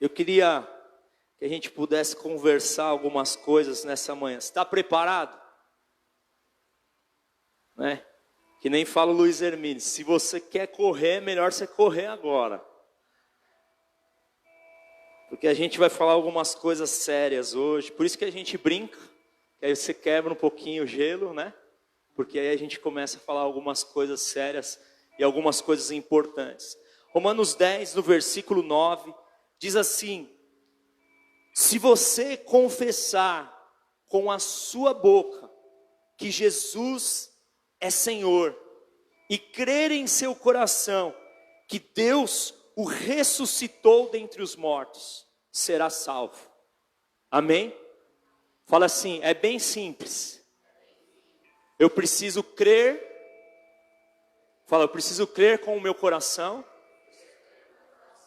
Eu queria que a gente pudesse conversar algumas coisas nessa manhã. Você está preparado? Né? Que nem fala o Luiz Hermínio, se você quer correr, é melhor você correr agora. Porque a gente vai falar algumas coisas sérias hoje, por isso que a gente brinca, que aí você quebra um pouquinho o gelo, né? Porque aí a gente começa a falar algumas coisas sérias e algumas coisas importantes. Romanos 10, no versículo 9, diz assim: se você confessar com a sua boca que Jesus é Senhor e crer em seu coração que Deus o ressuscitou dentre os mortos, será salvo. Amém? Fala assim, é bem simples. Eu preciso crer. Fala, eu preciso crer com o meu coração.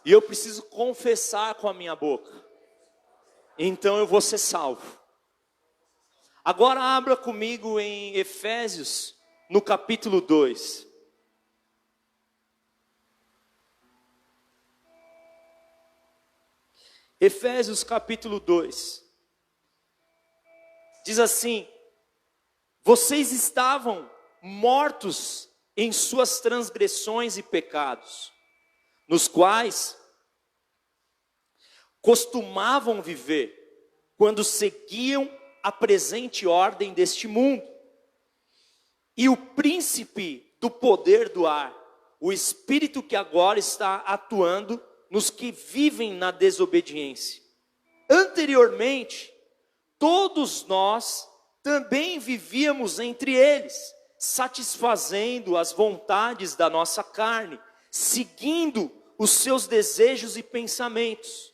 E eu preciso confessar com a minha boca. Então eu vou ser salvo. Agora abra comigo em Efésios, no capítulo 2. Efésios capítulo 2. Diz assim: vocês estavam mortos em suas transgressões e pecados, nos quais costumavam viver, quando seguiam a presente ordem deste mundo. E o príncipe do poder do ar, o espírito que agora está atuando nos que vivem na desobediência. Anteriormente, todos nós também vivíamos entre eles, satisfazendo as vontades da nossa carne, seguindo os seus desejos e pensamentos.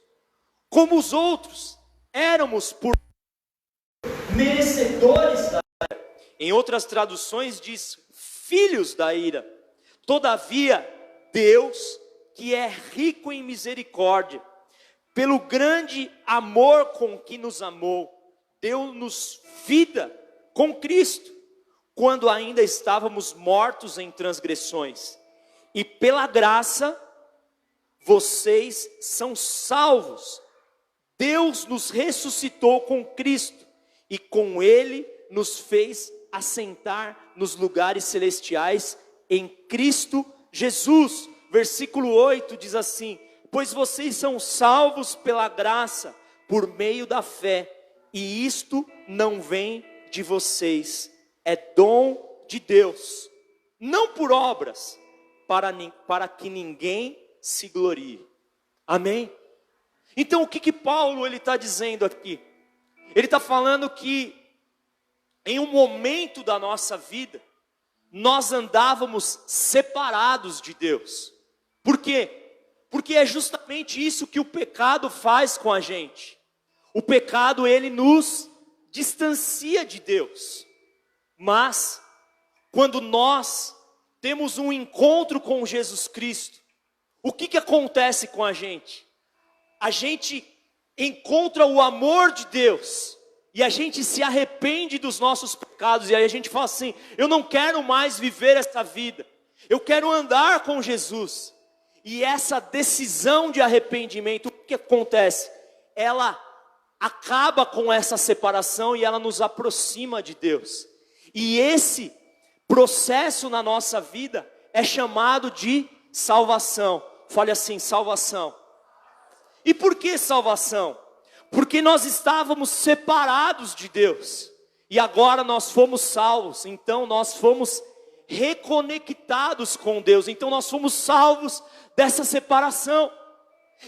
Como os outros, éramos por merecedores da ira. Em outras traduções diz filhos da ira. Todavia, Deus, que é rico em misericórdia, pelo grande amor com que nos amou, deu-nos vida com Cristo, quando ainda estávamos mortos em transgressões. E pela graça, vocês são salvos. Deus nos ressuscitou com Cristo, e com Ele nos fez assentar nos lugares celestiais em Cristo Jesus. Versículo 8 diz assim: pois vocês são salvos pela graça, por meio da fé, e isto não vem de vocês, é dom de Deus, não por obras, para que ninguém se glorie. Amém? Então o que Paulo está dizendo aqui? Ele está falando que em um momento da nossa vida, nós andávamos separados de Deus. Por quê? Porque é justamente isso que o pecado faz com a gente. O pecado, ele nos distancia de Deus. Mas, quando nós temos um encontro com Jesus Cristo, o que acontece com a gente? A gente encontra o amor de Deus, e a gente se arrepende dos nossos pecados, e aí a gente fala assim: eu não quero mais viver essa vida, eu quero andar com Jesus. E essa decisão de arrependimento, o que acontece? Ela acaba com essa separação e ela nos aproxima de Deus. E esse processo na nossa vida é chamado de salvação. Fale assim, salvação. E por que salvação? Porque nós estávamos separados de Deus, e agora nós fomos salvos. Então nós fomos reconectados com Deus, então nós fomos salvos dessa separação.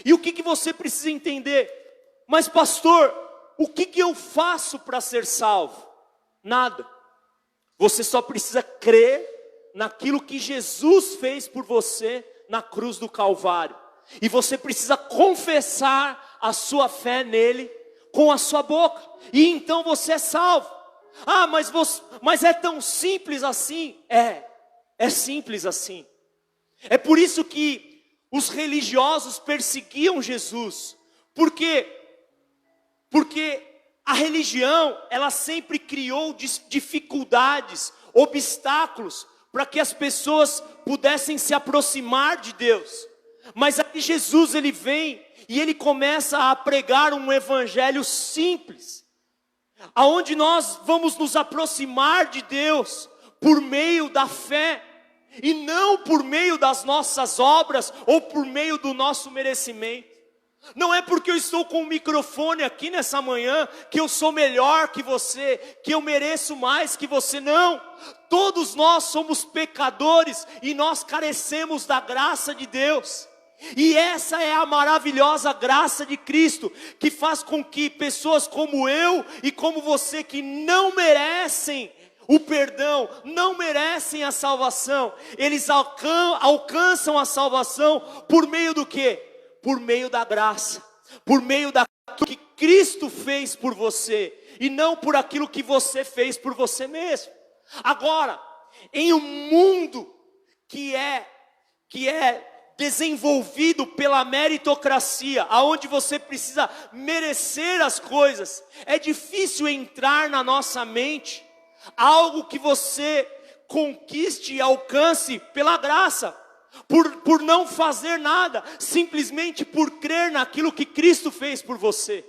E o que você precisa entender? Mas pastor, o que eu faço para ser salvo? Nada. Você só precisa crer naquilo que Jesus fez por você na cruz do Calvário. E você precisa confessar a sua fé nele com a sua boca, e então você é salvo. Ah, mas é tão simples assim? É simples assim. É por isso que os religiosos perseguiam Jesus. Por quê? Porque a religião, ela sempre criou dificuldades, obstáculos, para que as pessoas pudessem se aproximar de Deus. Mas aí Jesus, ele vem E ele começa a pregar um evangelho simples, aonde nós vamos nos aproximar de Deus por meio da fé, e não por meio das nossas obras, ou por meio do nosso merecimento. Não é porque eu estou com o microfone aqui nessa manhã, que eu sou melhor que você, que eu mereço mais que você, não. Todos nós somos pecadores, e nós carecemos da graça de Deus. E essa é a maravilhosa graça de Cristo, que faz com que pessoas como eu e como você, que não merecem o perdão, não merecem a salvação, eles alcançam a salvação por meio do quê? Por meio da graça, por meio daquilo que Cristo fez por você, e não por aquilo que você fez por você mesmo. Agora, em um mundo que é desenvolvido pela meritocracia, aonde você precisa merecer as coisas, é difícil entrar na nossa mente algo que você conquiste e alcance pela graça, por não fazer nada, simplesmente por crer naquilo que Cristo fez por você.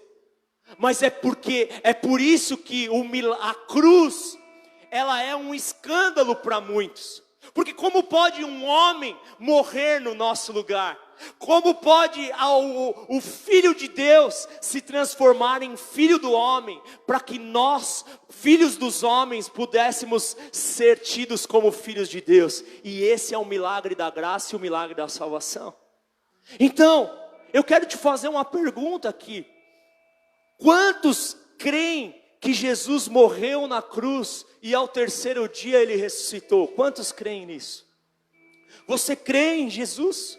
Mas é por isso que a cruz, ela é um escândalo para muitos. Porque como pode um homem morrer no nosso lugar? Como pode o Filho de Deus se transformar em Filho do homem, para que nós, filhos dos homens, pudéssemos ser tidos como filhos de Deus? E esse é o milagre da graça e o milagre da salvação. Então, eu quero te fazer uma pergunta aqui. Quantos creem que Jesus morreu na cruz e ao terceiro dia ele ressuscitou? Quantos creem nisso? Você crê em Jesus?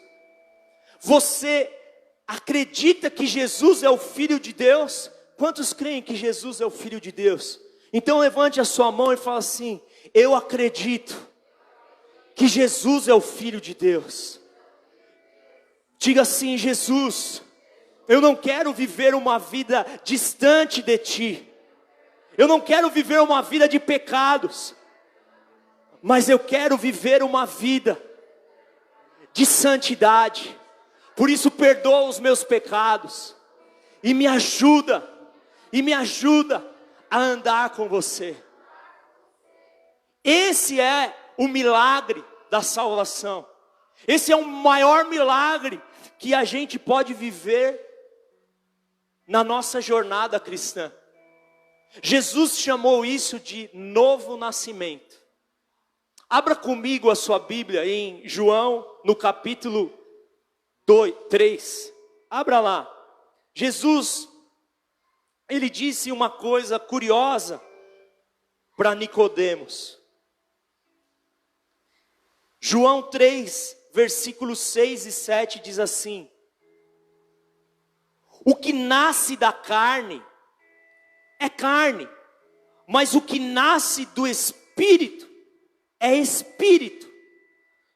Você acredita que Jesus é o Filho de Deus? Quantos creem que Jesus é o Filho de Deus? Então levante a sua mão e fala assim: eu acredito que Jesus é o Filho de Deus. Diga assim: Jesus, eu não quero viver uma vida distante de Ti. Eu não quero viver uma vida de pecados, mas eu quero viver uma vida de santidade. Por isso perdoa os meus pecados e me ajuda a andar com você. Esse é o milagre da salvação. Esse é o maior milagre que a gente pode viver na nossa jornada cristã. Jesus chamou isso de novo nascimento. Abra comigo a sua Bíblia em João, no capítulo 3. Abra lá. Jesus, ele disse uma coisa curiosa para Nicodemos. João 3, versículos 6 e 7 diz assim: o que nasce da carne é carne, mas o que nasce do Espírito é Espírito.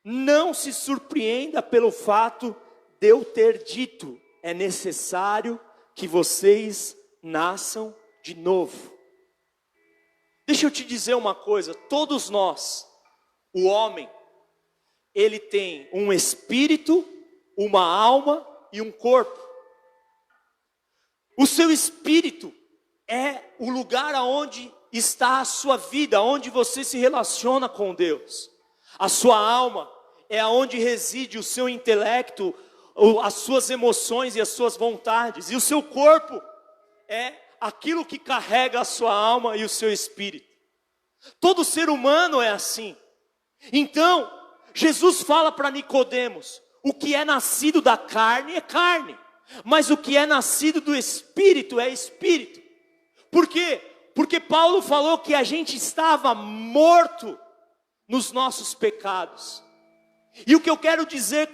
Não se surpreenda pelo fato de eu ter dito: é necessário que vocês nasçam de novo. Deixa eu te dizer uma coisa: todos nós, o homem, ele tem um espírito, uma alma e um corpo. O seu espírito é o lugar aonde está a sua vida, onde você se relaciona com Deus. A sua alma é aonde reside o seu intelecto, as suas emoções e as suas vontades. E o seu corpo é aquilo que carrega a sua alma e o seu espírito. Todo ser humano é assim. Então, Jesus fala para Nicodemos: o que é nascido da carne é carne, mas o que é nascido do Espírito é Espírito. Por quê? Porque Paulo falou que a gente estava morto nos nossos pecados. E o que eu quero dizer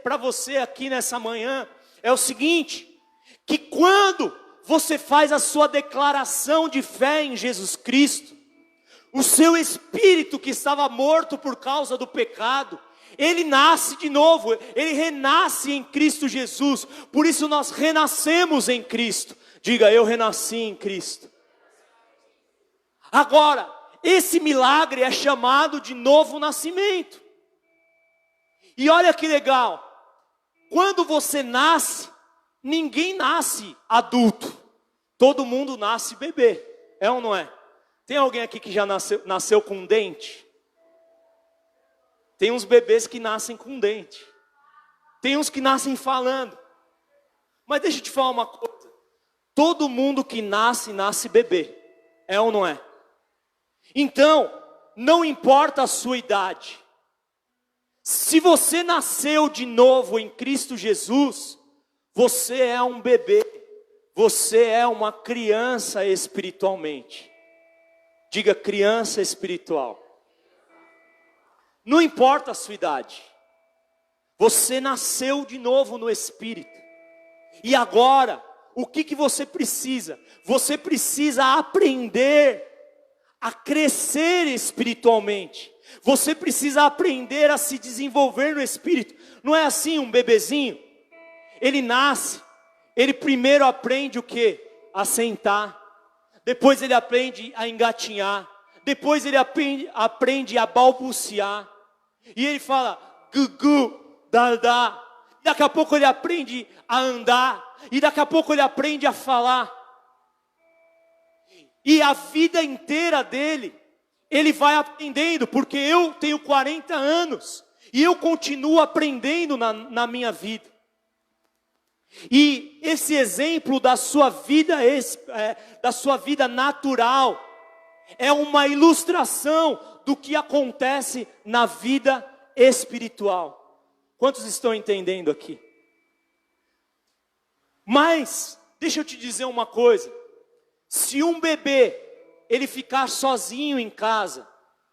para você aqui nessa manhã é o seguinte: que quando você faz a sua declaração de fé em Jesus Cristo, o seu espírito que estava morto por causa do pecado, ele nasce de novo, ele renasce em Cristo Jesus. Por isso nós renascemos em Cristo. Diga: eu renasci em Cristo. Agora, esse milagre é chamado de novo nascimento. E olha que legal, quando você nasce, Ninguém nasce adulto. Todo mundo nasce bebê. É ou não é? Tem alguém aqui que já nasceu com dente? Tem uns bebês que nascem com dente. Tem uns que nascem falando. Mas deixa eu te falar uma coisa. Todo mundo que nasce, nasce bebê. É ou não é? Então, não importa a sua idade. Se você nasceu de novo em Cristo Jesus, você é um bebê. Você é uma criança espiritualmente. Diga criança espiritual. Não importa a sua idade. Você nasceu de novo no Espírito. E agora, o que você precisa? Você precisa aprender a crescer espiritualmente. Você precisa aprender a se desenvolver no Espírito. Não é assim um bebezinho? Ele nasce, ele primeiro aprende o quê? A sentar. Depois ele aprende a engatinhar. Depois ele aprende a balbuciar. E ele fala, gugu, dadá. Daqui a pouco ele aprende a andar. E daqui a pouco ele aprende a falar. E a vida inteira dele, ele vai aprendendo. Porque eu tenho 40 anos. E eu continuo aprendendo na minha vida. E esse exemplo da sua vida natural é uma ilustração do que acontece na vida espiritual. Quantos estão entendendo aqui? Mas, deixa eu te dizer uma coisa. Se um bebê, ele ficar sozinho em casa,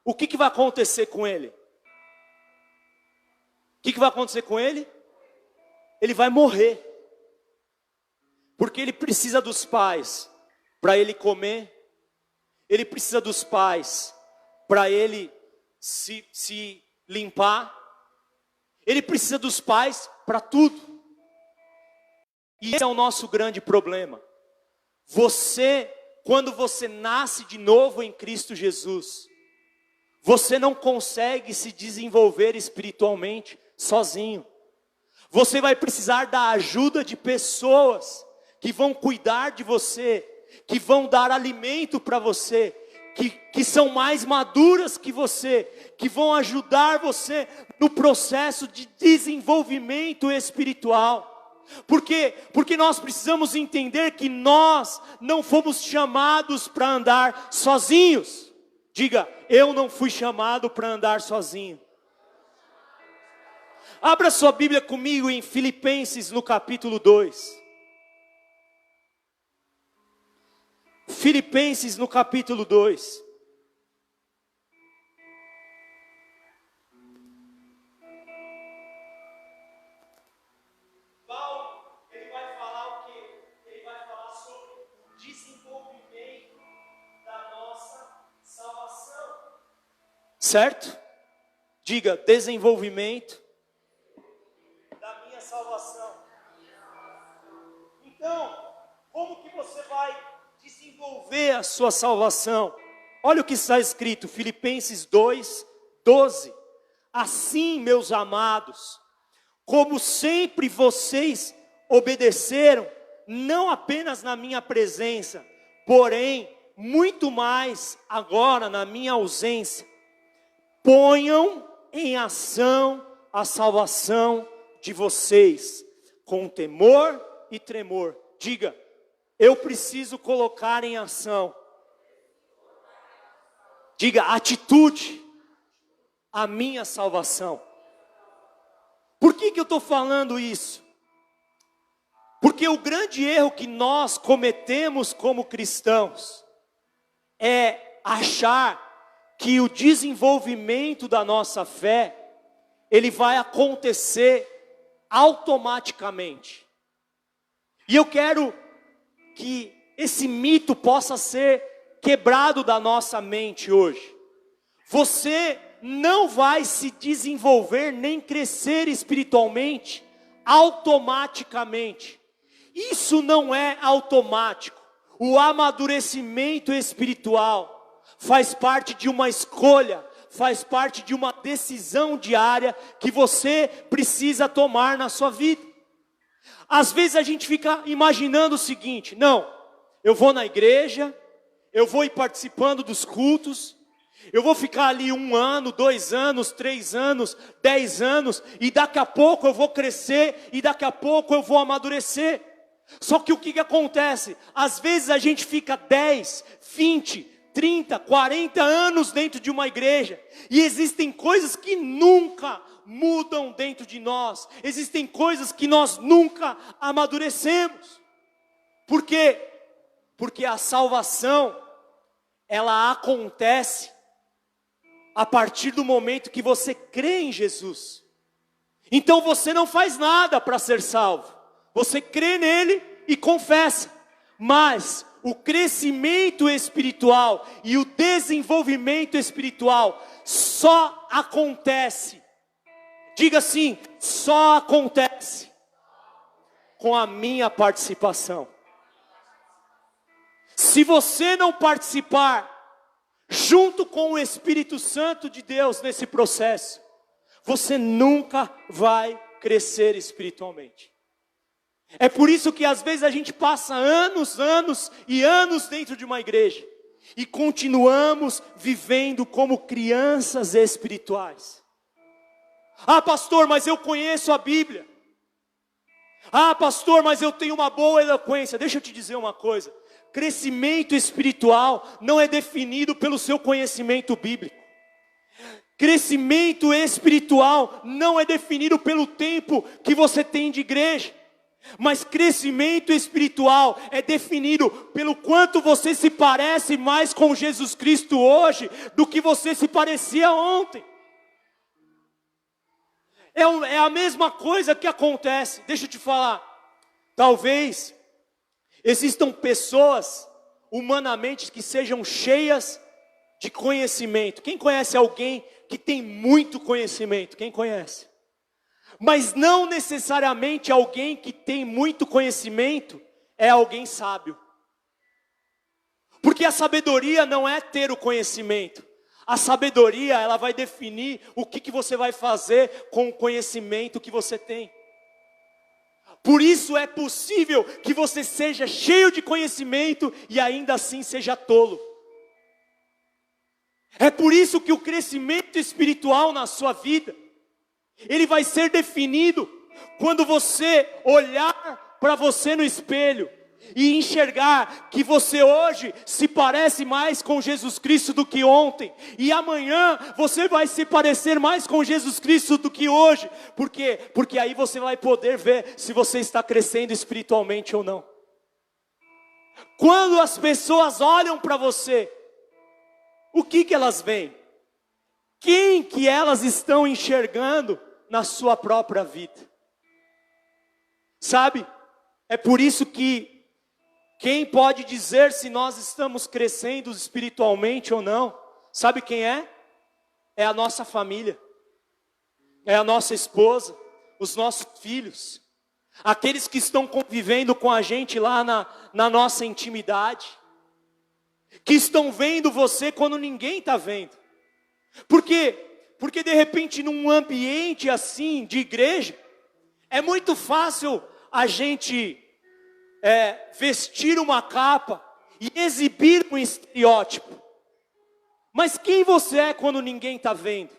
o que vai acontecer com ele? O que vai acontecer com ele? Ele vai morrer. Porque ele precisa dos pais para ele comer. Ele precisa dos pais para ele se limpar. Ele precisa dos pais para tudo. E esse é o nosso grande problema. Quando você nasce de novo em Cristo Jesus, você não consegue se desenvolver espiritualmente sozinho. Você vai precisar da ajuda de pessoas que vão cuidar de você, que vão dar alimento para você, que são mais maduras que você, que vão ajudar você no processo de desenvolvimento espiritual. Por quê? Porque nós precisamos entender que nós não fomos chamados para andar sozinhos. Diga, eu não fui chamado para andar sozinho. Abra sua Bíblia comigo em Filipenses no capítulo 2. Filipenses no capítulo 2. Paulo, ele vai falar o quê? Ele vai falar sobre o desenvolvimento da nossa salvação. Certo? Diga, desenvolvimento da minha salvação. Então, como que você vai desenvolver a sua salvação? Olha o que está escrito, Filipenses 2, 12. Assim, meus amados, como sempre vocês obedeceram, não apenas na minha presença, porém, muito mais agora na minha ausência, ponham em ação a salvação de vocês, com temor e tremor. Diga, eu preciso colocar em ação. Diga, atitude, a minha salvação. Por que eu estou falando isso? Porque o grande erro que nós cometemos como cristãos é achar que o desenvolvimento da nossa fé, ele vai acontecer automaticamente. E eu quero que esse mito possa ser quebrado da nossa mente hoje. Você não vai se desenvolver nem crescer espiritualmente automaticamente. Isso não é automático. O amadurecimento espiritual faz parte de uma escolha, faz parte de uma decisão diária que você precisa tomar na sua vida. Às vezes a gente fica imaginando o seguinte: não, eu vou na igreja, eu vou ir participando dos cultos, eu vou ficar ali 1 ano, 2 anos, 3 anos, 10 anos, e daqui a pouco eu vou crescer, e daqui a pouco eu vou amadurecer. Só que o que acontece? Às vezes a gente fica 10, 20, 30, 40 anos dentro de uma igreja, e existem coisas que nunca mudam dentro de nós, existem coisas que nós nunca amadurecemos. Por quê? Porque a salvação, ela acontece a partir do momento que você crê em Jesus. Então você não faz nada para ser salvo, você crê nele e confessa. Mas o crescimento espiritual e o desenvolvimento espiritual só acontece, diga assim, só acontece com a minha participação. Se você não participar junto com o Espírito Santo de Deus nesse processo, você nunca vai crescer espiritualmente. É por isso que às vezes a gente passa anos e anos dentro de uma igreja e continuamos vivendo como crianças espirituais. Ah, pastor, mas eu conheço a Bíblia. Ah, pastor, mas eu tenho uma boa eloquência. Deixa eu te dizer uma coisa: crescimento espiritual não é definido pelo seu conhecimento bíblico. Crescimento espiritual não é definido pelo tempo que você tem de igreja. Mas crescimento espiritual é definido pelo quanto você se parece mais com Jesus Cristo hoje do que você se parecia ontem. É a mesma coisa que acontece. Deixa eu te falar. Talvez existam pessoas humanamente que sejam cheias de conhecimento. Quem conhece alguém que tem muito conhecimento? Quem conhece? Mas não necessariamente alguém que tem muito conhecimento é alguém sábio. Porque a sabedoria não é ter o conhecimento. A sabedoria, ela vai definir o que você vai fazer com o conhecimento que você tem. Por isso é possível que você seja cheio de conhecimento e ainda assim seja tolo. É por isso que o crescimento espiritual na sua vida, ele vai ser definido quando você olhar para você no espelho e enxergar que você hoje se parece mais com Jesus Cristo do que ontem, e amanhã você vai se parecer mais com Jesus Cristo do que hoje. Por quê? Porque aí você vai poder ver se você está crescendo espiritualmente ou não. Quando as pessoas olham para você, o que elas veem? Quem que elas estão enxergando na sua própria vida? Sabe? É por isso que quem pode dizer se nós estamos crescendo espiritualmente ou não, sabe quem é? É a nossa família, é a nossa esposa, os nossos filhos, aqueles que estão convivendo com a gente lá na nossa intimidade, que estão vendo você quando ninguém está vendo. Por quê? Porque de repente num ambiente assim de igreja, é muito fácil a gente vestir uma capa e exibir um estereótipo. Mas quem você é quando ninguém está vendo?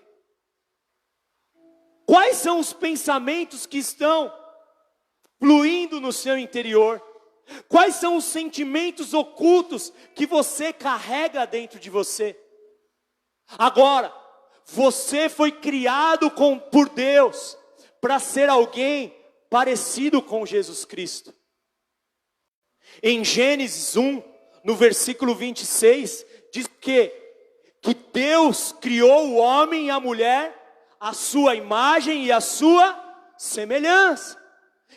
Quais são os pensamentos que estão fluindo no seu interior? Quais são os sentimentos ocultos que você carrega dentro de você? Agora, você foi criado por Deus para ser alguém parecido com Jesus Cristo. Em Gênesis 1, no versículo 26, diz que Deus criou o homem e a mulher à sua imagem e à sua semelhança.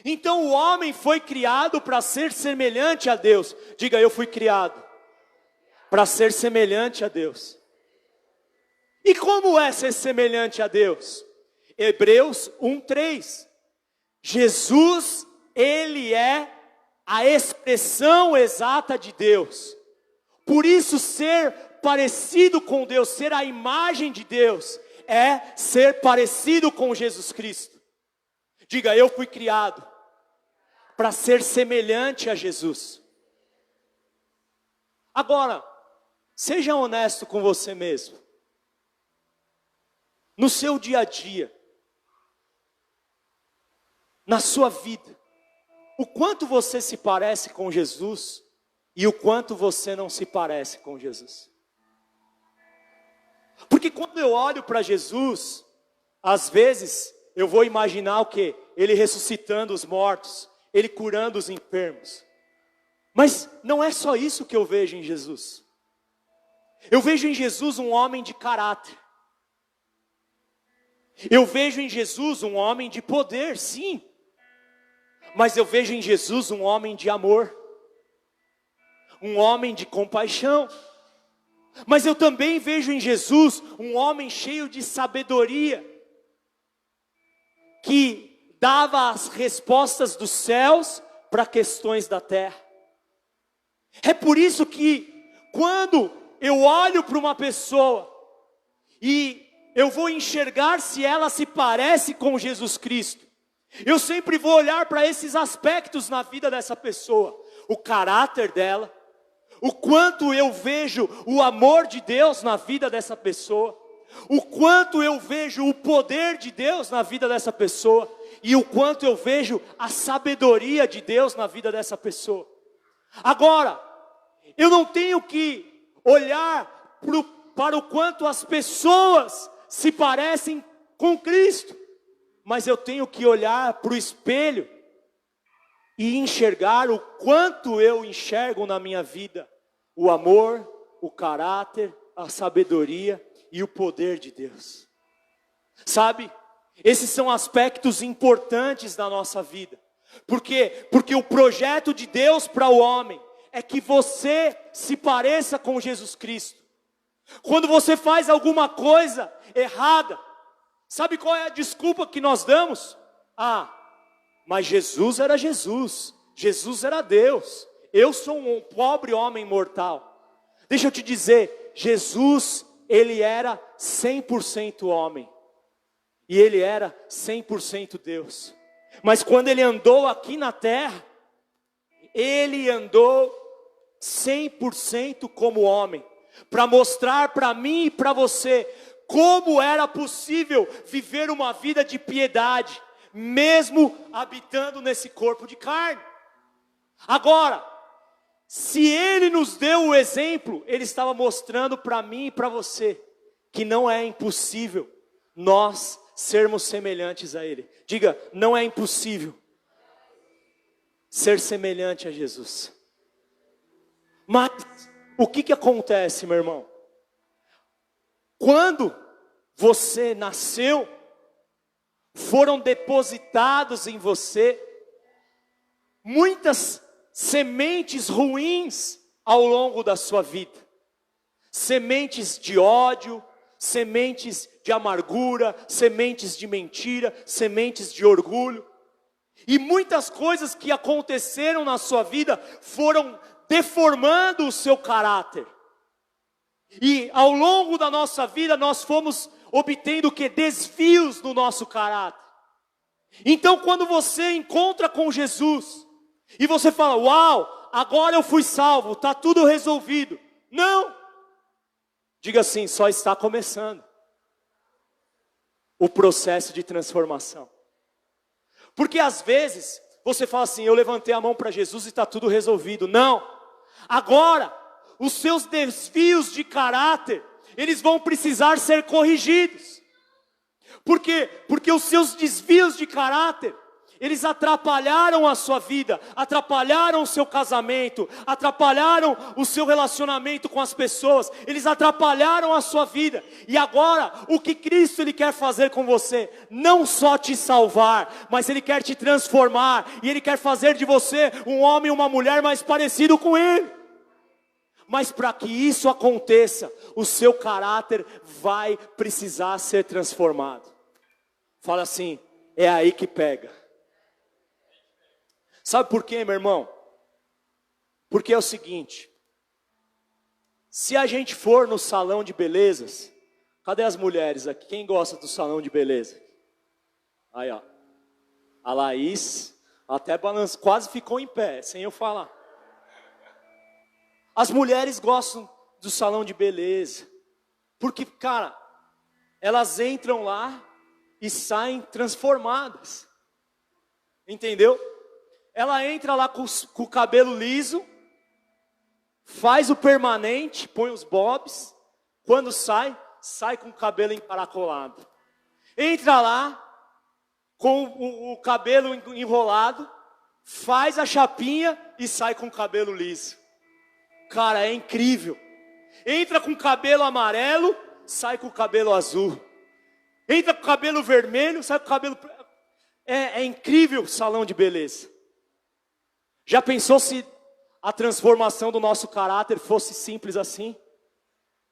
Então o homem foi criado para ser semelhante a Deus. Diga, eu fui criado para ser semelhante a Deus. E como é ser semelhante a Deus? Hebreus 1:3. Jesus, ele é a expressão exata de Deus. Por isso ser parecido com Deus, ser a imagem de Deus, é ser parecido com Jesus Cristo. Diga, eu fui criado para ser semelhante a Jesus. Agora, seja honesto com você mesmo. No seu dia a dia, na sua vida, o quanto você se parece com Jesus e o quanto você não se parece com Jesus. Porque quando eu olho para Jesus, às vezes eu vou imaginar o quê? Ele ressuscitando os mortos, Ele curando os enfermos. Mas não é só isso que eu vejo em Jesus. Eu vejo em Jesus um homem de caráter. Eu vejo em Jesus um homem de poder, sim. Mas eu vejo em Jesus um homem de amor. Um homem de compaixão. Mas eu também vejo em Jesus um homem cheio de sabedoria. Que dava as respostas dos céus para questões da terra. É por isso que quando eu olho para uma pessoa e eu vou enxergar se ela se parece com Jesus Cristo, eu sempre vou olhar para esses aspectos na vida dessa pessoa. O caráter dela, o quanto eu vejo o amor de Deus na vida dessa pessoa, o quanto eu vejo o poder de Deus na vida dessa pessoa, e o quanto eu vejo a sabedoria de Deus na vida dessa pessoa. Agora, eu não tenho que olhar para o quanto as pessoas se parecem com Cristo, mas eu tenho que olhar para o espelho e enxergar o quanto eu enxergo na minha vida o amor, o caráter, a sabedoria e o poder de Deus. Sabe? Esses são aspectos importantes da nossa vida. Por quê? Porque o projeto de Deus para o homem é que você se pareça com Jesus Cristo. Quando você faz alguma coisa errada, sabe qual é a desculpa que nós damos? Mas Jesus era Jesus. Jesus era Deus. Eu sou um pobre homem mortal. Deixa eu te dizer, Jesus, Ele era 100% homem. E Ele era 100% Deus. Mas quando Ele andou aqui na terra, Ele andou 100% como homem. Para mostrar para mim e para você como era possível viver uma vida de piedade, mesmo habitando nesse corpo de carne. Agora, se Ele nos deu o exemplo, Ele estava mostrando para mim e para você que não é impossível nós sermos semelhantes a Ele. Diga, não é impossível ser semelhante a Jesus. Mas o que acontece, meu irmão? Quando você nasceu, foram depositados em você muitas sementes ruins ao longo da sua vida. Sementes de ódio, sementes de amargura, sementes de mentira, sementes de orgulho. E muitas coisas que aconteceram na sua vida foram deformando o seu caráter. E ao longo da nossa vida nós fomos obtendo o que? Desvios no nosso caráter. Então quando você encontra com Jesus e você fala, uau, agora eu fui salvo, está tudo resolvido. Não! Diga assim, só está começando o processo de transformação. Porque às vezes você fala assim, eu levantei a mão para Jesus e está tudo resolvido. Não! Agora, os seus desvios de caráter, eles vão precisar ser corrigidos. Por quê? Porque os seus desvios de caráter, eles atrapalharam a sua vida, atrapalharam o seu casamento, atrapalharam o seu relacionamento com as pessoas, eles atrapalharam a sua vida. E agora, o que Cristo Ele quer fazer com você? Não só te salvar, mas Ele quer te transformar, e Ele quer fazer de você um homem e uma mulher mais parecido com Ele. Mas para que isso aconteça, o seu caráter vai precisar ser transformado. Fala assim, é aí que pega. Sabe por quê, meu irmão? Porque é o seguinte, se a gente for no salão de belezas, cadê as mulheres aqui? Quem gosta do salão de beleza? Aí ó, a Laís, Até balançou, quase ficou em pé, sem eu falar. As mulheres gostam do salão de beleza. Porque, cara, elas entram lá e saem transformadas. Entendeu? Ela entra lá com o cabelo liso, faz o permanente, põe os bobs. Quando sai com o cabelo encaracolado. Entra lá com o cabelo enrolado, faz a chapinha e sai com o cabelo liso. Cara, é incrível. Entra com o cabelo amarelo, sai com o cabelo azul. Entra com o cabelo vermelho, sai com o cabelo... É incrível o salão de beleza. Já pensou se a transformação do nosso caráter fosse simples assim?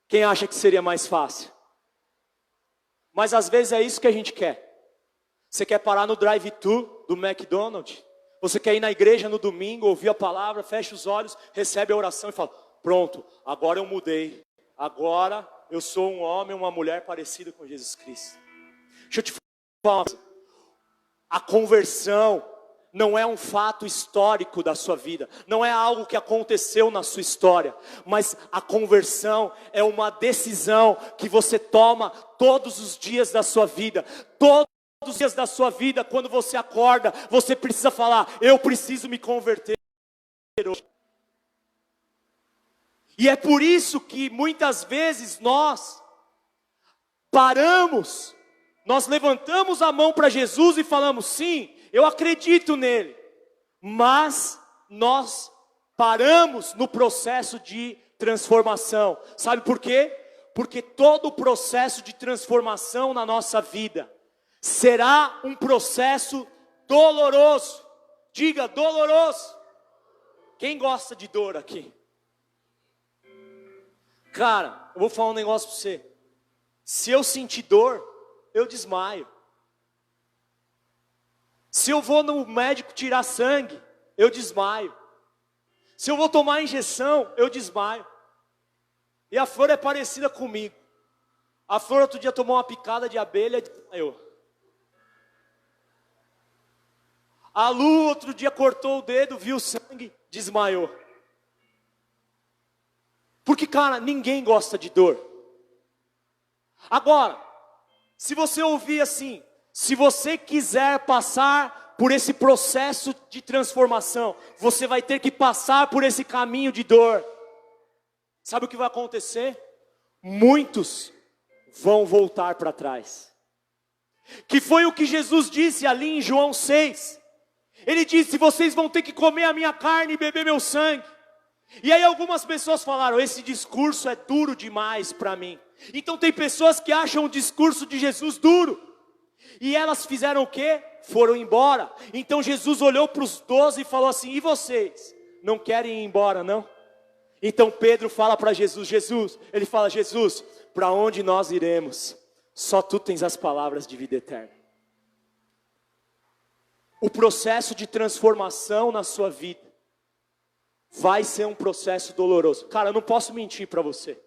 Quem acha que seria mais fácil? Mas às vezes é isso que a gente quer. Você quer parar no drive-thru do McDonald's? Você quer ir na igreja no domingo, ouvir a palavra, fecha os olhos, recebe a oração e fala: pronto, agora eu mudei. Agora eu sou um homem, uma mulher parecida com Jesus Cristo. Deixa eu te falar. A conversão não é um fato histórico da sua vida. Não é algo que aconteceu na sua história. Mas a conversão é uma decisão que você toma todos os dias da sua vida. Todos os dias da sua vida, quando você acorda, você precisa falar: eu preciso me converter hoje. E é por isso que muitas vezes nós paramos, nós levantamos a mão para Jesus e falamos: sim, eu acredito nele. Mas nós paramos no processo de transformação. Sabe por quê? Porque todo o processo de transformação na nossa vida será um processo doloroso. Diga, doloroso. Quem gosta de dor aqui? Cara, eu vou falar um negócio para você. Se eu sentir dor, eu desmaio. Se eu vou no médico tirar sangue, eu desmaio. Se eu vou tomar injeção, eu desmaio. E a Flor é parecida comigo. A Flor outro dia tomou uma picada de abelha e desmaiou. A Lu outro dia cortou o dedo, viu sangue, desmaiou. Porque, cara, ninguém gosta de dor. Agora, se você ouvir assim: se você quiser passar por esse processo de transformação, você vai ter que passar por esse caminho de dor. Sabe o que vai acontecer? Muitos vão voltar para trás. Que foi o que Jesus disse ali em João 6. Ele disse: vocês vão ter que comer a minha carne e beber meu sangue. E aí algumas pessoas falaram: esse discurso é duro demais para mim. Então tem pessoas que acham o discurso de Jesus duro. E elas fizeram o quê? Foram embora. Então Jesus olhou para os 12 e falou assim: e vocês? Não querem ir embora, não? Então Pedro fala para Jesus: ele fala: Jesus, para onde nós iremos? Só tu tens as palavras de vida eterna. O processo de transformação na sua vida vai ser um processo doloroso. Cara, eu não posso mentir para você.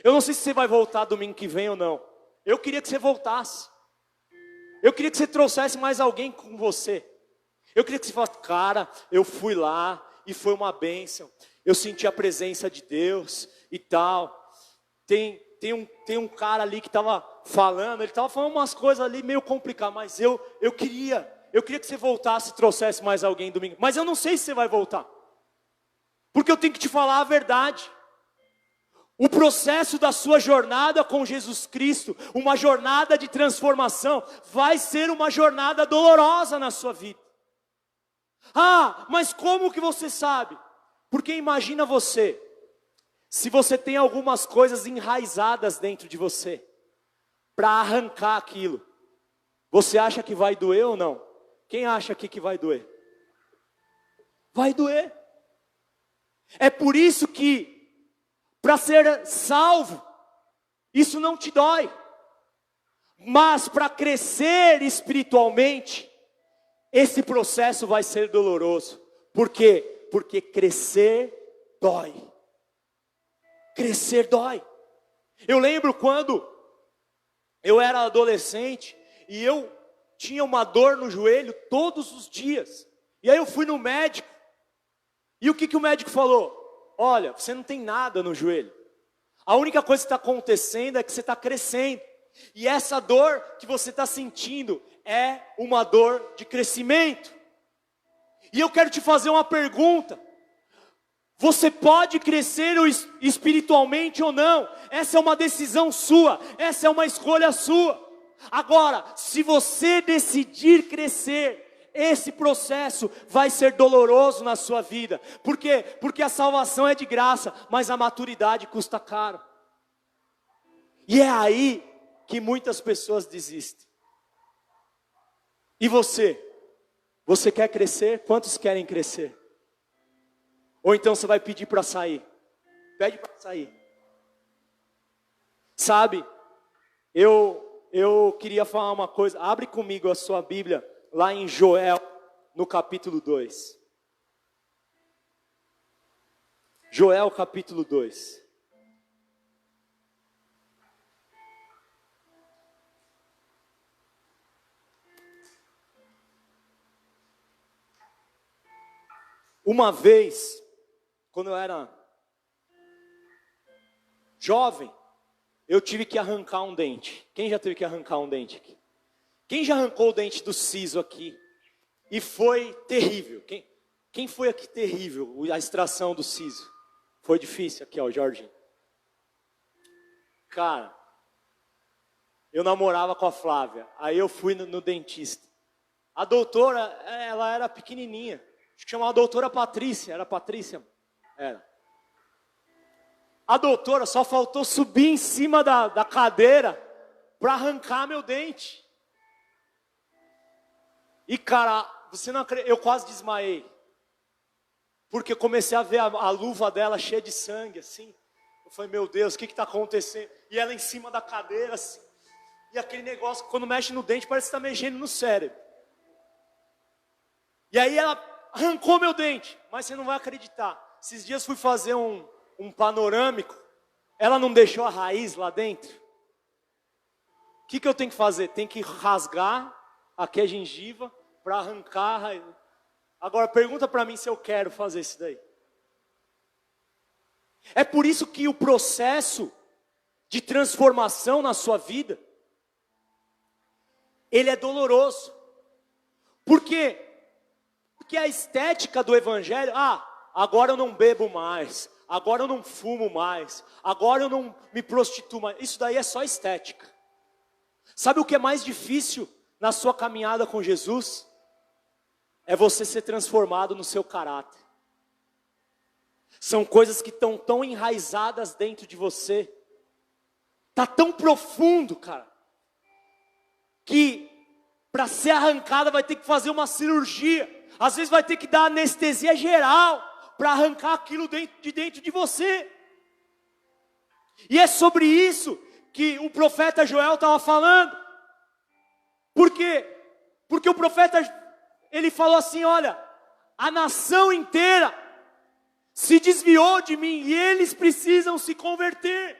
Eu não sei se você vai voltar domingo que vem ou não. Eu queria que você voltasse. Eu queria que você trouxesse mais alguém com você. Eu queria que você falasse: cara, eu fui lá e foi uma bênção. Eu senti a presença de Deus e tal. Tem um cara ali que estava falando, ele estava falando umas coisas ali meio complicadas, mas eu queria que você voltasse e trouxesse mais alguém domingo. Mas eu não sei se você vai voltar. Porque eu tenho que te falar a verdade. O processo da sua jornada com Jesus Cristo, uma jornada de transformação, vai ser uma jornada dolorosa na sua vida. Ah, mas como que você sabe? Porque imagina você, se você tem algumas coisas enraizadas dentro de você, para arrancar aquilo, você acha que vai doer ou não? Quem acha aqui que vai doer? Vai doer. É por isso que, para ser salvo, isso não te dói. Mas para crescer espiritualmente, esse processo vai ser doloroso. Por quê? Porque crescer dói. Crescer dói. Eu lembro quando eu era adolescente e eu tinha uma dor no joelho todos os dias. E aí eu fui no médico, e o que o médico falou? Olha, você não tem nada no joelho. A única coisa que está acontecendo é que você está crescendo. E essa dor que você está sentindo é uma dor de crescimento. E eu quero te fazer uma pergunta. Você pode crescer espiritualmente ou não? Essa é uma decisão sua. Essa é uma escolha sua. Agora, se você decidir crescer, esse processo vai ser doloroso na sua vida. Por quê? Porque a salvação é de graça, mas a maturidade custa caro. E é aí que muitas pessoas desistem. E você? Você quer crescer? Quantos querem crescer? Ou então você vai pedir para sair? Pede para sair. Sabe, eu queria falar uma coisa. Abre comigo a sua Bíblia, lá em Joel, no capítulo 2. Joel, capítulo 2. Uma vez, quando eu era jovem, eu tive que arrancar um dente. Quem já teve que arrancar um dente aqui? Quem já arrancou o dente do siso aqui? E foi terrível. Quem foi aqui terrível? A extração do siso. Foi difícil aqui, ó, Jorginho. Cara, eu namorava com a Flávia. Aí eu fui no dentista. A doutora, ela era pequenininha. Acho que chamava a doutora Patrícia. Era Patrícia? Era. A doutora só faltou subir em cima da cadeira para arrancar meu dente. E cara, você não acredita, eu quase desmaiei. Porque eu comecei a ver a luva dela cheia de sangue, assim. Eu falei, meu Deus, o que está acontecendo? E ela em cima da cadeira, assim. E aquele negócio, quando mexe no dente, parece que está mexendo no cérebro. E aí ela arrancou meu dente. Mas você não vai acreditar. Esses dias fui fazer um panorâmico. Ela não deixou a raiz lá dentro. O que eu tenho que fazer? Tem que rasgar aqui a gengiva para arrancar a raiz. Agora pergunta para mim se eu quero fazer isso daí. É por isso que o processo de transformação na sua vida, ele é doloroso. Por quê? Porque a estética do evangelho, agora eu não bebo mais, agora eu não fumo mais, agora eu não me prostituo mais. Isso daí é só estética. Sabe o que é mais difícil na sua caminhada com Jesus? É você ser transformado no seu caráter. São coisas que estão tão enraizadas dentro de você. Está tão profundo, cara, que para ser arrancada vai ter que fazer uma cirurgia. Às vezes vai ter que dar anestesia geral para arrancar aquilo de dentro de você. E é sobre isso que o profeta Joel estava falando. Por quê? Porque o profeta, ele falou assim, olha, a nação inteira se desviou de mim e eles precisam se converter.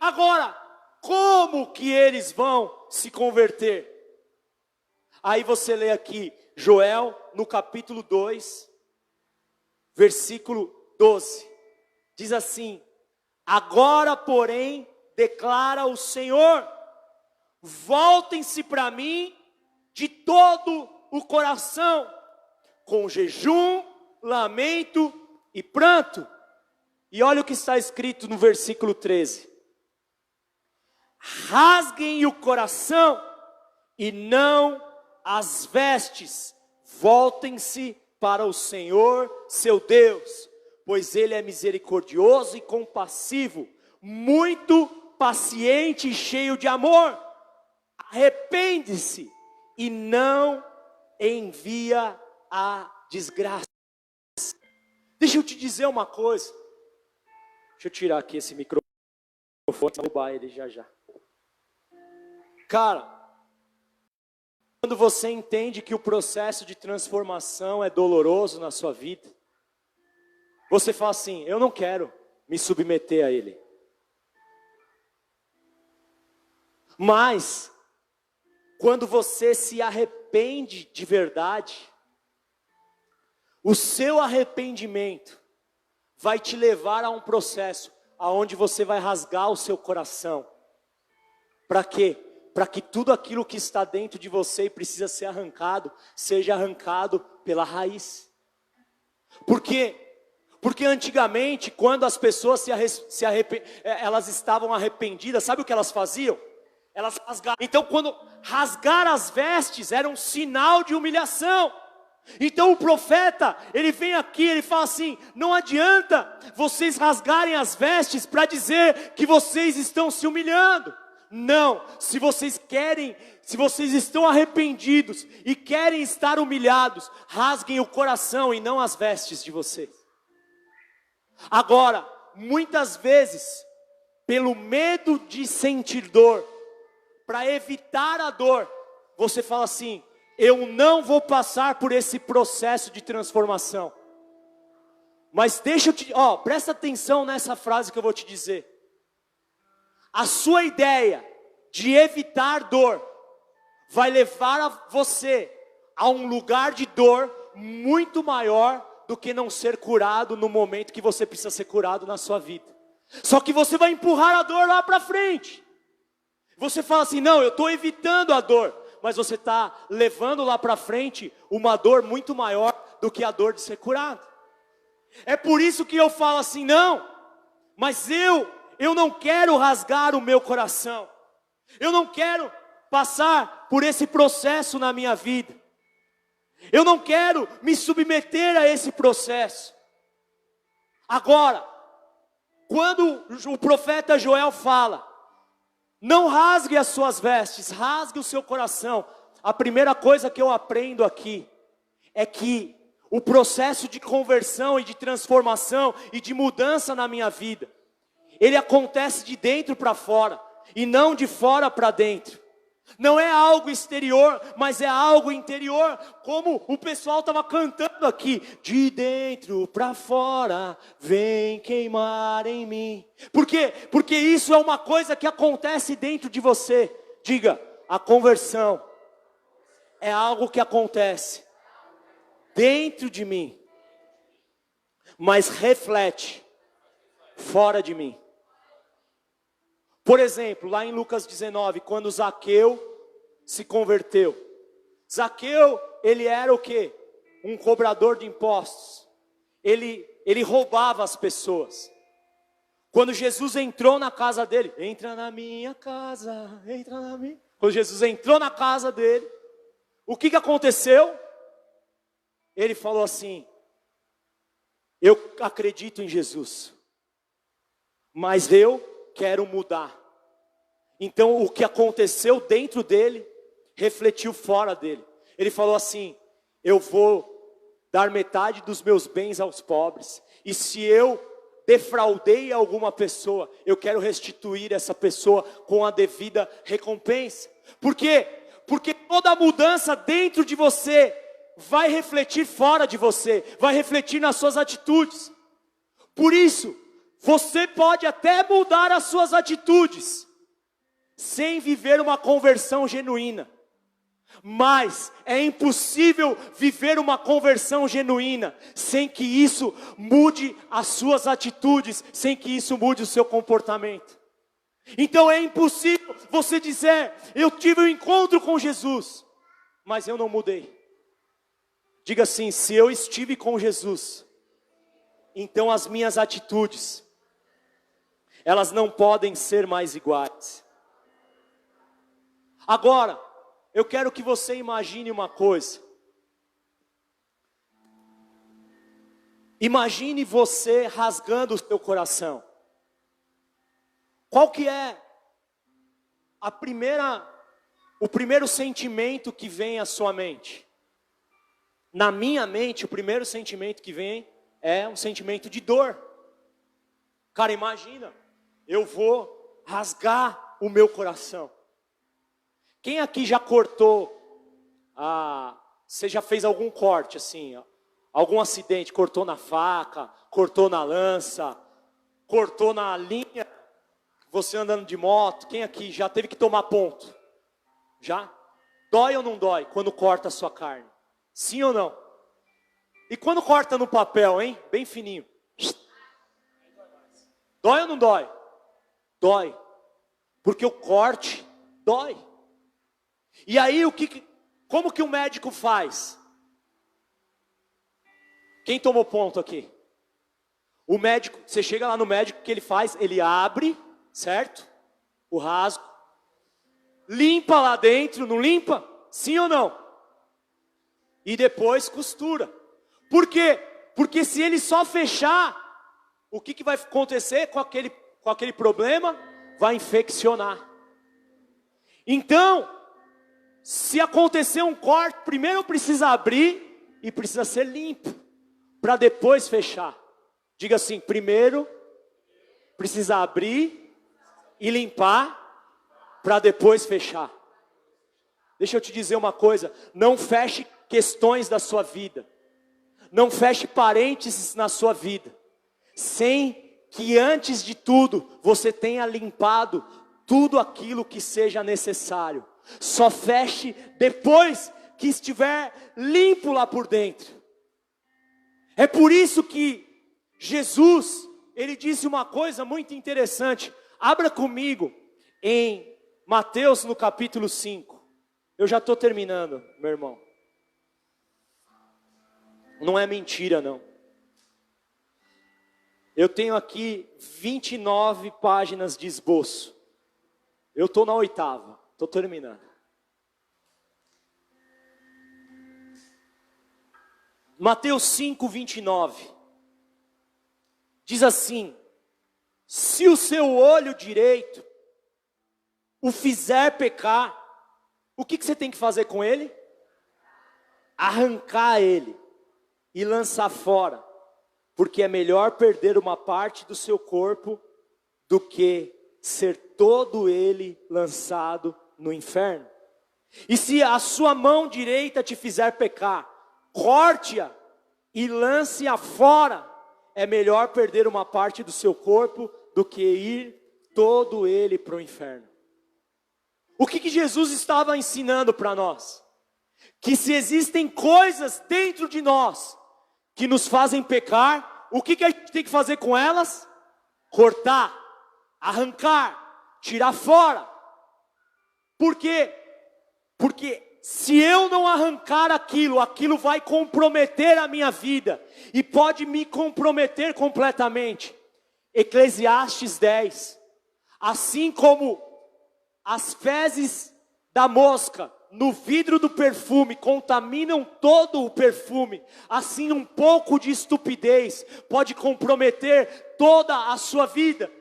Agora, como que eles vão se converter? Aí você lê aqui, Joel, no capítulo 2, versículo 12. Diz assim, agora, porém, declara o Senhor, voltem-se para mim de todo o coração, com jejum, lamento e pranto. E olha o que está escrito no versículo 13. Rasguem o coração e não as vestes, voltem-se para o Senhor, seu Deus, pois Ele é misericordioso e compassivo, muito paciente e cheio de amor. Arrepende-se e não envia a desgraça. Deixa eu te dizer uma coisa. Deixa eu tirar aqui esse microfone, vou derrubar ele já. Cara, quando você entende que o processo de transformação é doloroso na sua vida, você fala assim, eu não quero me submeter a ele. Mas, quando você se arrepende de verdade, O seu arrependimento vai te levar a um processo aonde você vai rasgar o seu coração. Para quê? Para que tudo aquilo que está dentro de você e precisa ser arrancado, seja arrancado pela raiz. Por quê? Porque antigamente, quando as pessoas elas estavam arrependidas, sabe o que elas faziam? Elas rasgavam. Então, quando rasgar as vestes era um sinal de humilhação. Então o profeta, ele vem aqui, ele fala assim: não adianta vocês rasgarem as vestes para dizer que vocês estão se humilhando. Não, se vocês estão arrependidos e querem estar humilhados, rasguem o coração e não as vestes de vocês. Agora, muitas vezes, pelo medo de sentir dor, para evitar a dor, você fala assim: eu não vou passar por esse processo de transformação. Mas presta atenção nessa frase que eu vou te dizer. A sua ideia de evitar dor vai levar você a um lugar de dor muito maior do que não ser curado no momento que você precisa ser curado na sua vida. Só que você vai empurrar a dor lá para frente. Você fala assim: não, eu estou evitando a dor. Mas você está levando lá para frente uma dor muito maior do que a dor de ser curado. É por isso que eu falo assim: não, mas eu não quero rasgar o meu coração. Eu não quero passar por esse processo na minha vida. Eu não quero me submeter a esse processo. Agora, quando o profeta Joel fala: não rasgue as suas vestes, rasgue o seu coração. A primeira coisa que eu aprendo aqui é que o processo de conversão e de transformação e de mudança na minha vida, ele acontece de dentro para fora e não de fora para dentro. Não é algo exterior, mas é algo interior, como o pessoal estava cantando aqui: de dentro para fora, vem queimar em mim. Por quê? Porque isso é uma coisa que acontece dentro de você. Diga: a conversão é algo que acontece dentro de mim, mas reflete fora de mim. Por exemplo, lá em Lucas 19, quando Zaqueu se converteu. Zaqueu, ele era o quê? Um cobrador de impostos. Ele roubava as pessoas. Quando Jesus entrou na casa dele: entra na minha casa, entra na minha. Quando Jesus entrou na casa dele, o que aconteceu? Ele falou assim: eu acredito em Jesus, mas eu quero mudar. Então o que aconteceu dentro dele refletiu fora dele. Ele falou assim: eu vou dar metade dos meus bens aos pobres, e se eu defraudei alguma pessoa, eu quero restituir essa pessoa com a devida recompensa. Por quê? Porque toda mudança dentro de você vai refletir fora de você, vai refletir nas suas atitudes. Por isso, você pode até mudar as suas atitudes sem viver uma conversão genuína. Mas é impossível viver uma conversão genuína sem que isso mude as suas atitudes, sem que isso mude o seu comportamento. Então é impossível você dizer: eu tive um encontro com Jesus, mas eu não mudei. Diga assim: se eu estive com Jesus, então as minhas atitudes, elas não podem ser mais iguais. Agora, eu quero que você imagine uma coisa. Imagine você rasgando o seu coração. Qual que é o primeiro sentimento que vem à sua mente? Na minha mente, o primeiro sentimento que vem é um sentimento de dor. Cara, imagina, eu vou rasgar o meu coração. Quem aqui já cortou, você já fez algum corte assim, algum acidente, cortou na faca, cortou na lança, cortou na linha, você andando de moto? Quem aqui já teve que tomar ponto? Já? Dói ou não dói quando corta a sua carne? Sim ou não? E quando corta no papel, hein? Bem fininho. Dói ou não dói? Dói. Porque o corte dói. E aí como que o médico faz? Quem tomou ponto aqui? O médico, você chega lá no médico, o que ele faz? Ele abre, certo? O rasgo. Limpa lá dentro, não limpa? Sim ou não? E depois costura. Por quê? Porque se ele só fechar, o que vai acontecer com aquele problema? Vai infeccionar. Então, se acontecer um corte, primeiro precisa abrir e precisa ser limpo, para depois fechar. Diga assim, primeiro precisa abrir e limpar, para depois fechar. Deixa eu te dizer uma coisa, não feche questões da sua vida. Não feche parênteses na sua vida, sem que antes de tudo, você tenha limpado tudo aquilo que seja necessário. Só feche depois que estiver limpo lá por dentro. É por isso que Jesus, ele disse uma coisa muito interessante. Abra comigo em Mateus no capítulo 5. Eu já estou terminando, meu irmão. Não é mentira, não. Eu tenho aqui 29 páginas de esboço. Eu estou na 8ª. Estou terminando. Mateus 5, 29. Diz assim: se o seu olho direito o fizer pecar, o que você tem que fazer com ele? Arrancar ele e lançar fora, porque é melhor perder uma parte do seu corpo do que ser todo ele lançado no inferno. E se a sua mão direita te fizer pecar, corte-a e lance-a fora. É melhor perder uma parte do seu corpo do que ir todo ele para o inferno. O que Jesus estava ensinando para nós? Que se existem coisas dentro de nós que nos fazem pecar, o que a gente tem que fazer com elas? Cortar, arrancar, tirar fora. Por quê? Porque se eu não arrancar aquilo vai comprometer a minha vida. E pode me comprometer completamente. Eclesiastes 10. Assim como as fezes da mosca no vidro do perfume contaminam todo o perfume, assim um pouco de estupidez pode comprometer toda a sua vida.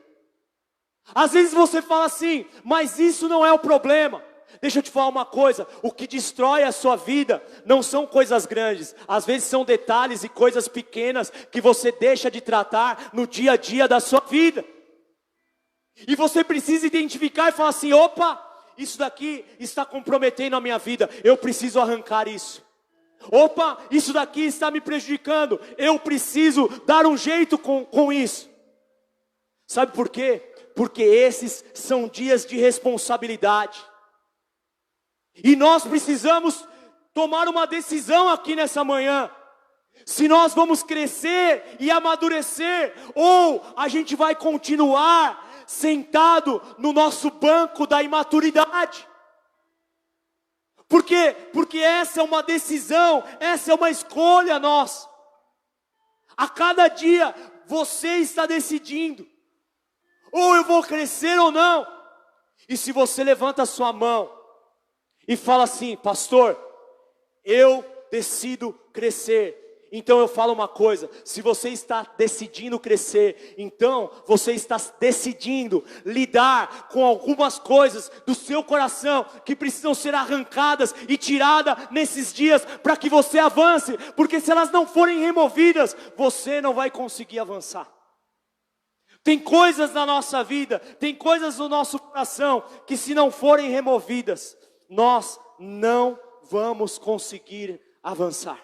Às vezes você fala assim, mas isso não é o problema. Deixa eu te falar uma coisa, o que destrói a sua vida não são coisas grandes, às vezes são detalhes e coisas pequenas que você deixa de tratar no dia a dia da sua vida. E você precisa identificar e falar assim, opa, isso daqui está comprometendo a minha vida, eu preciso arrancar isso. Opa, isso daqui está me prejudicando, eu preciso dar um jeito com isso. Sabe por quê? Porque esses são dias de responsabilidade. E nós precisamos tomar uma decisão aqui nessa manhã. Se nós vamos crescer e amadurecer, ou a gente vai continuar sentado no nosso banco da imaturidade. Por quê? Porque essa é uma decisão, essa é uma escolha nossa. A cada dia você está decidindo, ou eu vou crescer ou não. E se você levanta a sua mão e fala assim, pastor, eu decido crescer. Então eu falo uma coisa, se você está decidindo crescer, então você está decidindo lidar com algumas coisas do seu coração que precisam ser arrancadas e tiradas nesses dias para que você avance, porque se elas não forem removidas, você não vai conseguir avançar. Tem coisas na nossa vida, tem coisas no nosso coração que se não forem removidas, nós não vamos conseguir avançar.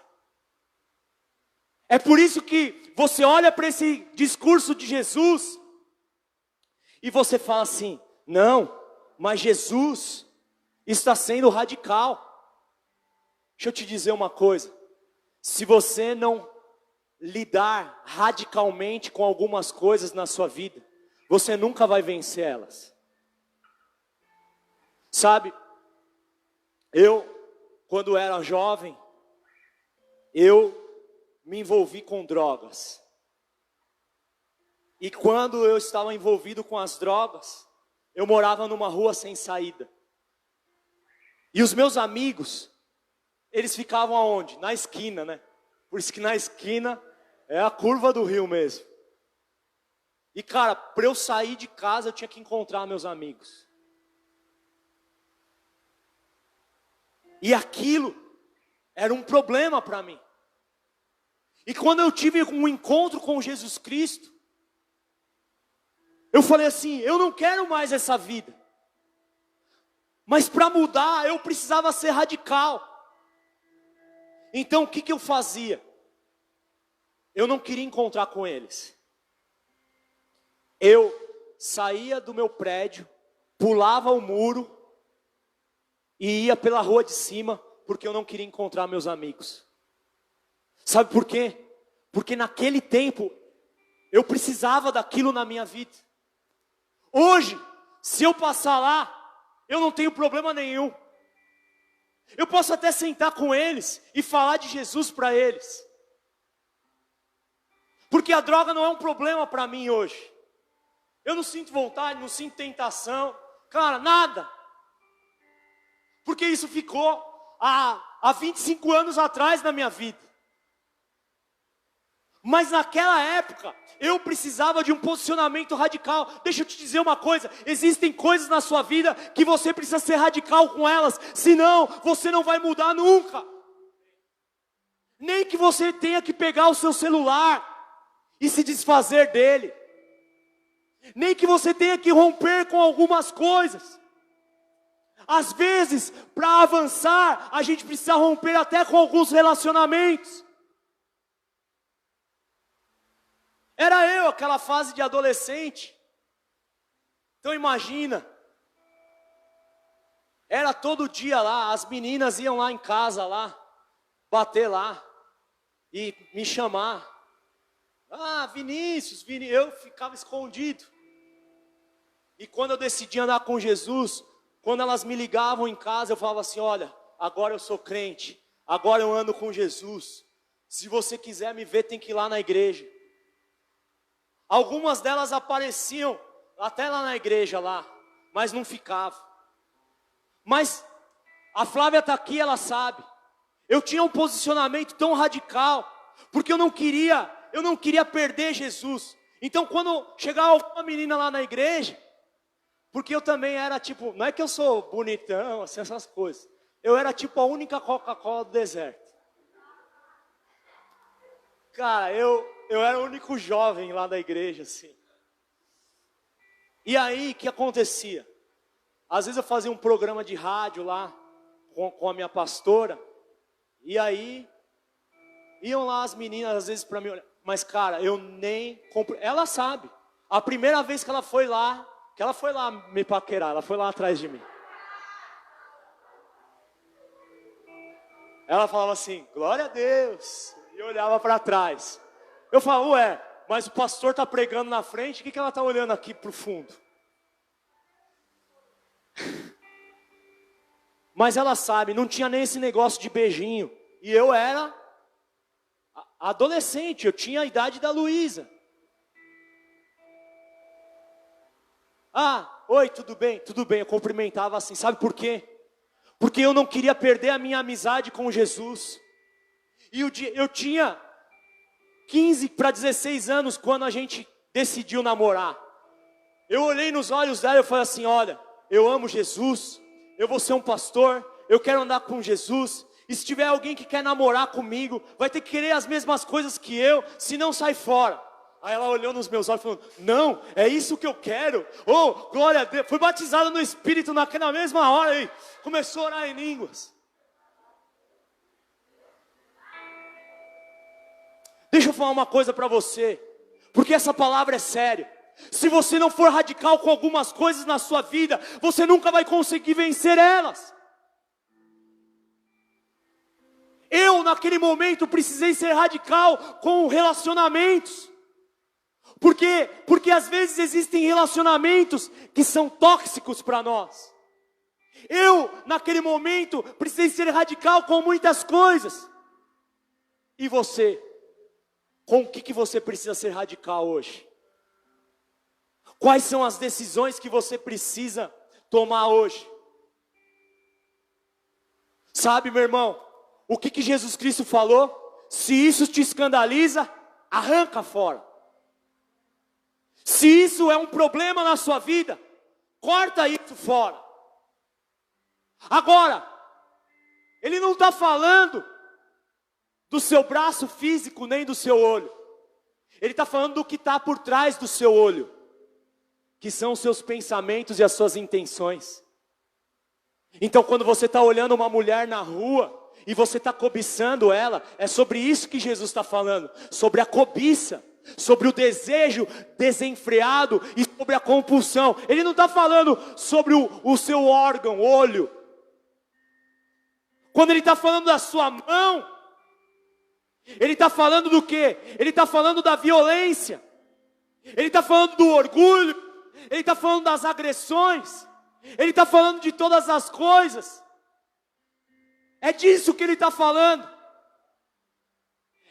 É por isso que você olha para esse discurso de Jesus e você fala assim, não, mas Jesus está sendo radical. Deixa eu te dizer uma coisa, se você não lidar radicalmente com algumas coisas na sua vida, você nunca vai vencer elas. Sabe, eu, quando era jovem, eu me envolvi com drogas. E quando eu estava envolvido com as drogas, eu morava numa rua sem saída. E os meus amigos, eles ficavam aonde? Na esquina, né? Por isso que na esquina é a curva do rio mesmo. E cara, para eu sair de casa eu tinha que encontrar meus amigos. E aquilo era um problema para mim. E quando eu tive um encontro com Jesus Cristo, eu falei assim, eu não quero mais essa vida. Mas para mudar eu precisava ser radical. Então o que eu fazia? Eu não queria encontrar com eles. Eu saía do meu prédio, pulava o muro e ia pela rua de cima, porque eu não queria encontrar meus amigos. Sabe por quê? Porque naquele tempo eu precisava daquilo na minha vida. Hoje, se eu passar lá, eu não tenho problema nenhum. Eu posso até sentar com eles e falar de Jesus para eles. Porque a droga não é um problema para mim hoje. Eu não sinto vontade, não sinto tentação. Cara, nada. Porque isso ficou há 25 anos atrás na minha vida. Mas naquela época, eu precisava de um posicionamento radical. Deixa eu te dizer uma coisa, existem coisas na sua vida que você precisa ser radical com elas, senão você não vai mudar nunca. Nem que você tenha que pegar o seu celular e se desfazer dele. Nem que você tenha que romper com algumas coisas. Às vezes, para avançar, a gente precisa romper até com alguns relacionamentos. Era eu, aquela fase de adolescente. Então imagina. Era todo dia lá, as meninas iam lá em casa lá, bater lá e me chamar. Ah, Vinícius, eu ficava escondido. E quando eu decidi andar com Jesus, quando elas me ligavam em casa, eu falava assim, olha, agora eu sou crente, agora eu ando com Jesus. Se você quiser me ver, tem que ir lá na igreja. Algumas delas apareciam até lá na igreja lá, mas não ficavam. Mas a Flávia está aqui, ela sabe. Eu tinha um posicionamento tão radical, porque eu não queria perder Jesus. Então quando chegava alguma menina lá na igreja, porque eu também era tipo, não é que eu sou bonitão, assim, essas coisas. Eu era tipo a única Coca-Cola do deserto. Cara, eu era o único jovem lá da igreja, assim. E aí, o que acontecia? Às vezes eu fazia um programa de rádio lá, com a minha pastora, e aí, iam lá as meninas, às vezes, para mim olhar. Mas, cara, eu nem... Ela sabe. A primeira vez que ela foi lá me paquerar, ela foi lá atrás de mim. Ela falava assim, glória a Deus. E eu olhava para trás. Eu falava, ué, mas o pastor está pregando na frente, o que ela está olhando aqui para o fundo? Mas ela sabe, não tinha nem esse negócio de beijinho. E eu era adolescente, eu tinha a idade da Luísa. Ah, oi, tudo bem? Tudo bem, eu cumprimentava assim, sabe por quê? Porque eu não queria perder a minha amizade com Jesus. E eu tinha 15 para 16 anos quando a gente decidiu namorar. Eu olhei nos olhos dela e eu falei assim, olha, eu amo Jesus, eu vou ser um pastor, eu quero andar com Jesus. E se tiver alguém que quer namorar comigo, vai ter que querer as mesmas coisas que eu, senão sai fora. Aí ela olhou nos meus olhos e falou, não, é isso que eu quero. Oh, glória a Deus. Fui batizada no Espírito na mesma hora e começou a orar em línguas. Deixa eu falar uma coisa para você, porque essa palavra é séria. Se você não for radical com algumas coisas na sua vida, você nunca vai conseguir vencer elas. Eu, naquele momento, precisei ser radical com relacionamentos. Por quê? Porque às vezes existem relacionamentos que são tóxicos para nós. Eu, naquele momento, precisei ser radical com muitas coisas. E você? Com o que você precisa ser radical hoje? Quais são as decisões que você precisa tomar hoje? Sabe, meu irmão, o que Jesus Cristo falou? Se isso te escandaliza, arranca fora. Se isso é um problema na sua vida, corta isso fora. Agora, ele não está falando do seu braço físico nem do seu olho. Ele está falando do que está por trás do seu olho, que são os seus pensamentos e as suas intenções. Então quando você está olhando uma mulher na rua e você está cobiçando ela, é sobre isso que Jesus está falando, sobre a cobiça, sobre o desejo desenfreado e sobre a compulsão. Ele não está falando sobre o seu órgão, olho. Quando ele está falando da sua mão, ele está falando do quê? Ele está falando da violência, ele está falando do orgulho, ele está falando das agressões, ele está falando de todas as coisas. É disso que ele está falando.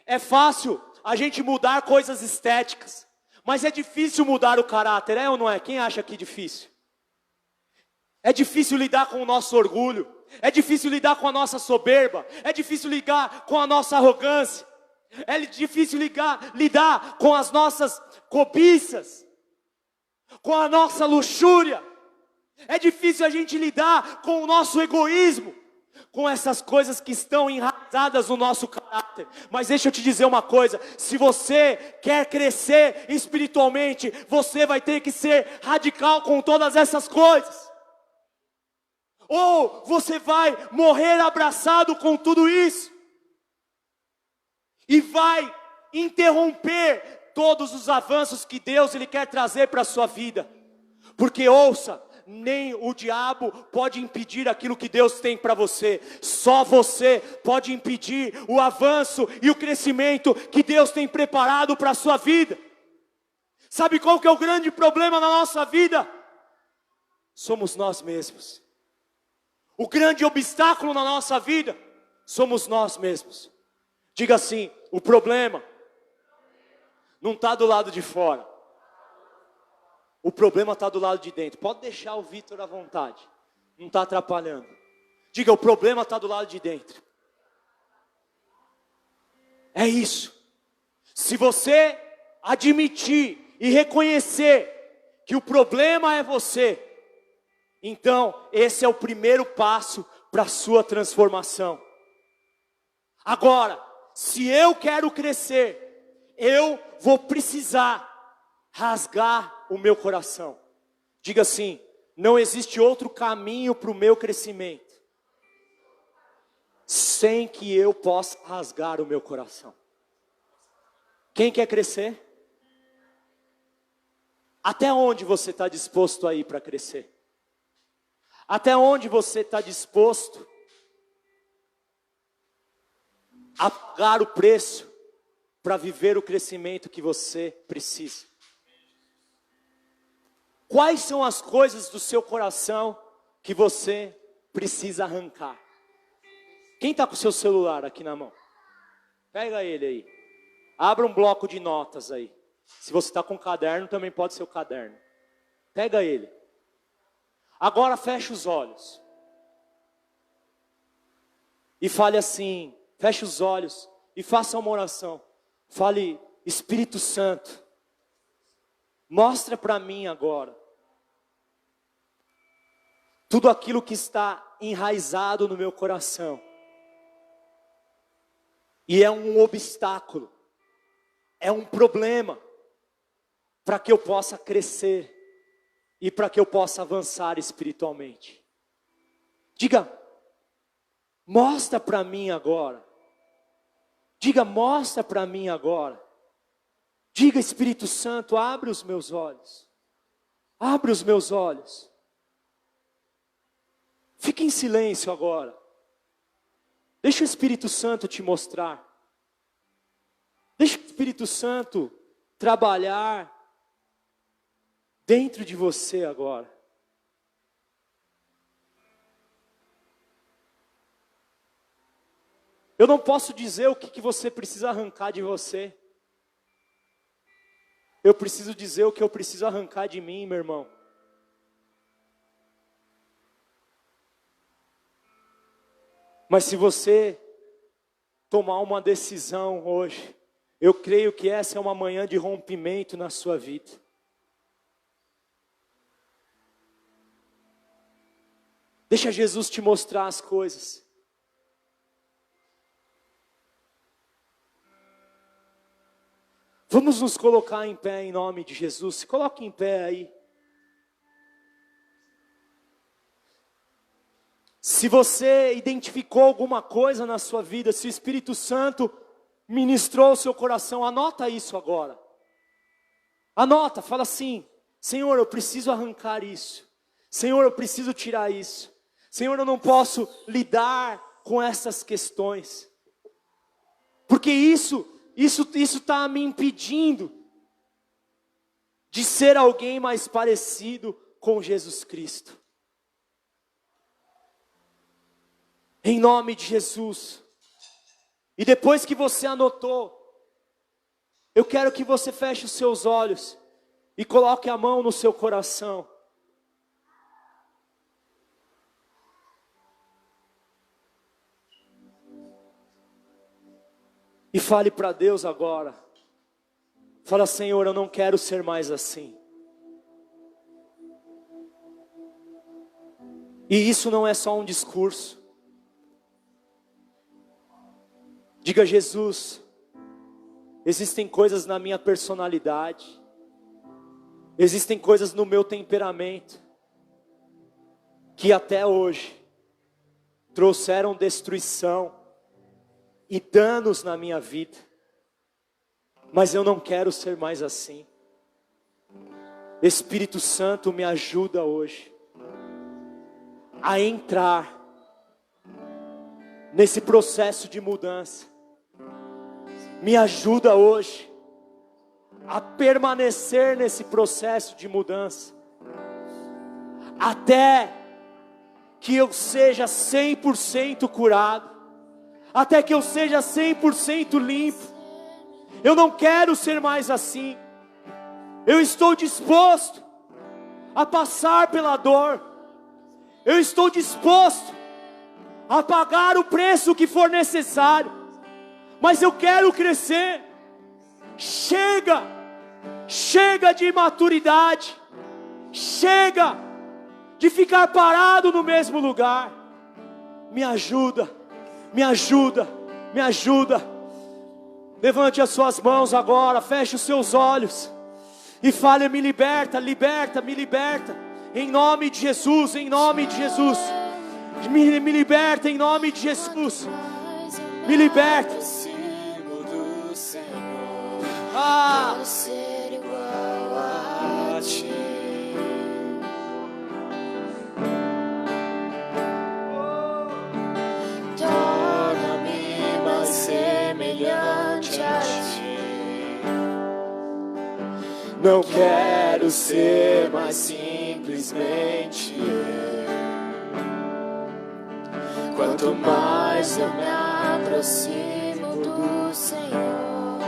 É fácil a gente mudar coisas estéticas, mas é difícil mudar o caráter, é ou não é? Quem acha que é difícil? É difícil lidar com o nosso orgulho, é difícil lidar com a nossa soberba, é difícil lidar com a nossa arrogância, é difícil lidar com as nossas cobiças, com a nossa luxúria. É difícil a gente lidar com o nosso egoísmo, com essas coisas que estão enraizadas no nosso caráter. Mas deixa eu te dizer uma coisa, se você quer crescer espiritualmente, você vai ter que ser radical com todas essas coisas. Ou você vai morrer abraçado com tudo isso, e vai interromper todos os avanços que Deus Ele quer trazer para a sua vida. Porque ouça, nem o diabo pode impedir aquilo que Deus tem para você. Só você pode impedir o avanço e o crescimento que Deus tem preparado para a sua vida. Sabe qual que é o grande problema na nossa vida? Somos nós mesmos. O grande obstáculo na nossa vida somos nós mesmos. Diga assim, o problema não está do lado de fora. O problema está do lado de dentro. Pode deixar o Vitor à vontade. Não está atrapalhando. Diga, o problema está do lado de dentro. É isso. Se você admitir e reconhecer que o problema é você, então esse é o primeiro passo para a sua transformação. Agora, se eu quero crescer, eu vou precisar rasgar o meu coração. Diga assim, não existe outro caminho para o meu crescimento sem que eu possa rasgar o meu coração. Quem quer crescer? Até onde você está disposto a ir para crescer? Até onde você está disposto a pagar o preço para viver o crescimento que você precisa? Quais são as coisas do seu coração que você precisa arrancar? Quem está com o seu celular aqui na mão? Pega ele aí. Abra um bloco de notas aí. Se você está com um caderno, também pode ser o caderno. Pega ele. Agora feche os olhos. E fale assim, feche os olhos e faça uma oração. Fale, Espírito Santo, mostra para mim agora tudo aquilo que está enraizado no meu coração. E é um obstáculo, é um problema para que eu possa crescer e para que eu possa avançar espiritualmente. Diga, mostra para mim agora. Diga, mostra para mim agora. Diga, Espírito Santo, abre os meus olhos. Abre os meus olhos. Fique em silêncio agora. Deixa o Espírito Santo te mostrar. Deixa o Espírito Santo trabalhar dentro de você agora. Eu não posso dizer o que você precisa arrancar de você. Eu preciso dizer o que eu preciso arrancar de mim, meu irmão. Mas se você tomar uma decisão hoje, eu creio que essa é uma manhã de rompimento na sua vida. Deixa Jesus te mostrar as coisas. Vamos nos colocar em pé em nome de Jesus. Se coloque em pé aí. Se você identificou alguma coisa na sua vida, se o Espírito Santo ministrou o seu coração, anota isso agora. Anota, fala assim: Senhor, eu preciso arrancar isso. Senhor, eu preciso tirar isso. Senhor, eu não posso lidar com essas questões. Porque isso está me impedindo de ser alguém mais parecido com Jesus Cristo. Em nome de Jesus. E depois que você anotou, eu quero que você feche os seus olhos e coloque a mão no seu coração. E fale para Deus agora. Fala: Senhor, eu não quero ser mais assim. E isso não é só um discurso. Diga: Jesus, existem coisas na minha personalidade, existem coisas no meu temperamento, que até hoje trouxeram destruição e danos na minha vida, mas eu não quero ser mais assim. Espírito Santo, me ajuda hoje a entrar nesse processo de mudança. Me ajuda hoje a permanecer nesse processo de mudança, até que eu seja 100% curado, até que eu seja 100% limpo. Eu não quero ser mais assim. Eu estou disposto a passar pela dor. Eu estou disposto a pagar o preço que for necessário. Mas eu quero crescer. Chega de imaturidade. Chega de ficar parado no mesmo lugar. Me ajuda. Levante as suas mãos agora, feche os seus olhos e fale: me liberta. Em nome de Jesus, Me liberta em nome de Jesus. Me liberta. Quero ser igual a ti. Torna-me mais semelhante a ti. Não quero ser mais simplesmente eu. Quanto mais eu me aproximo do Senhor,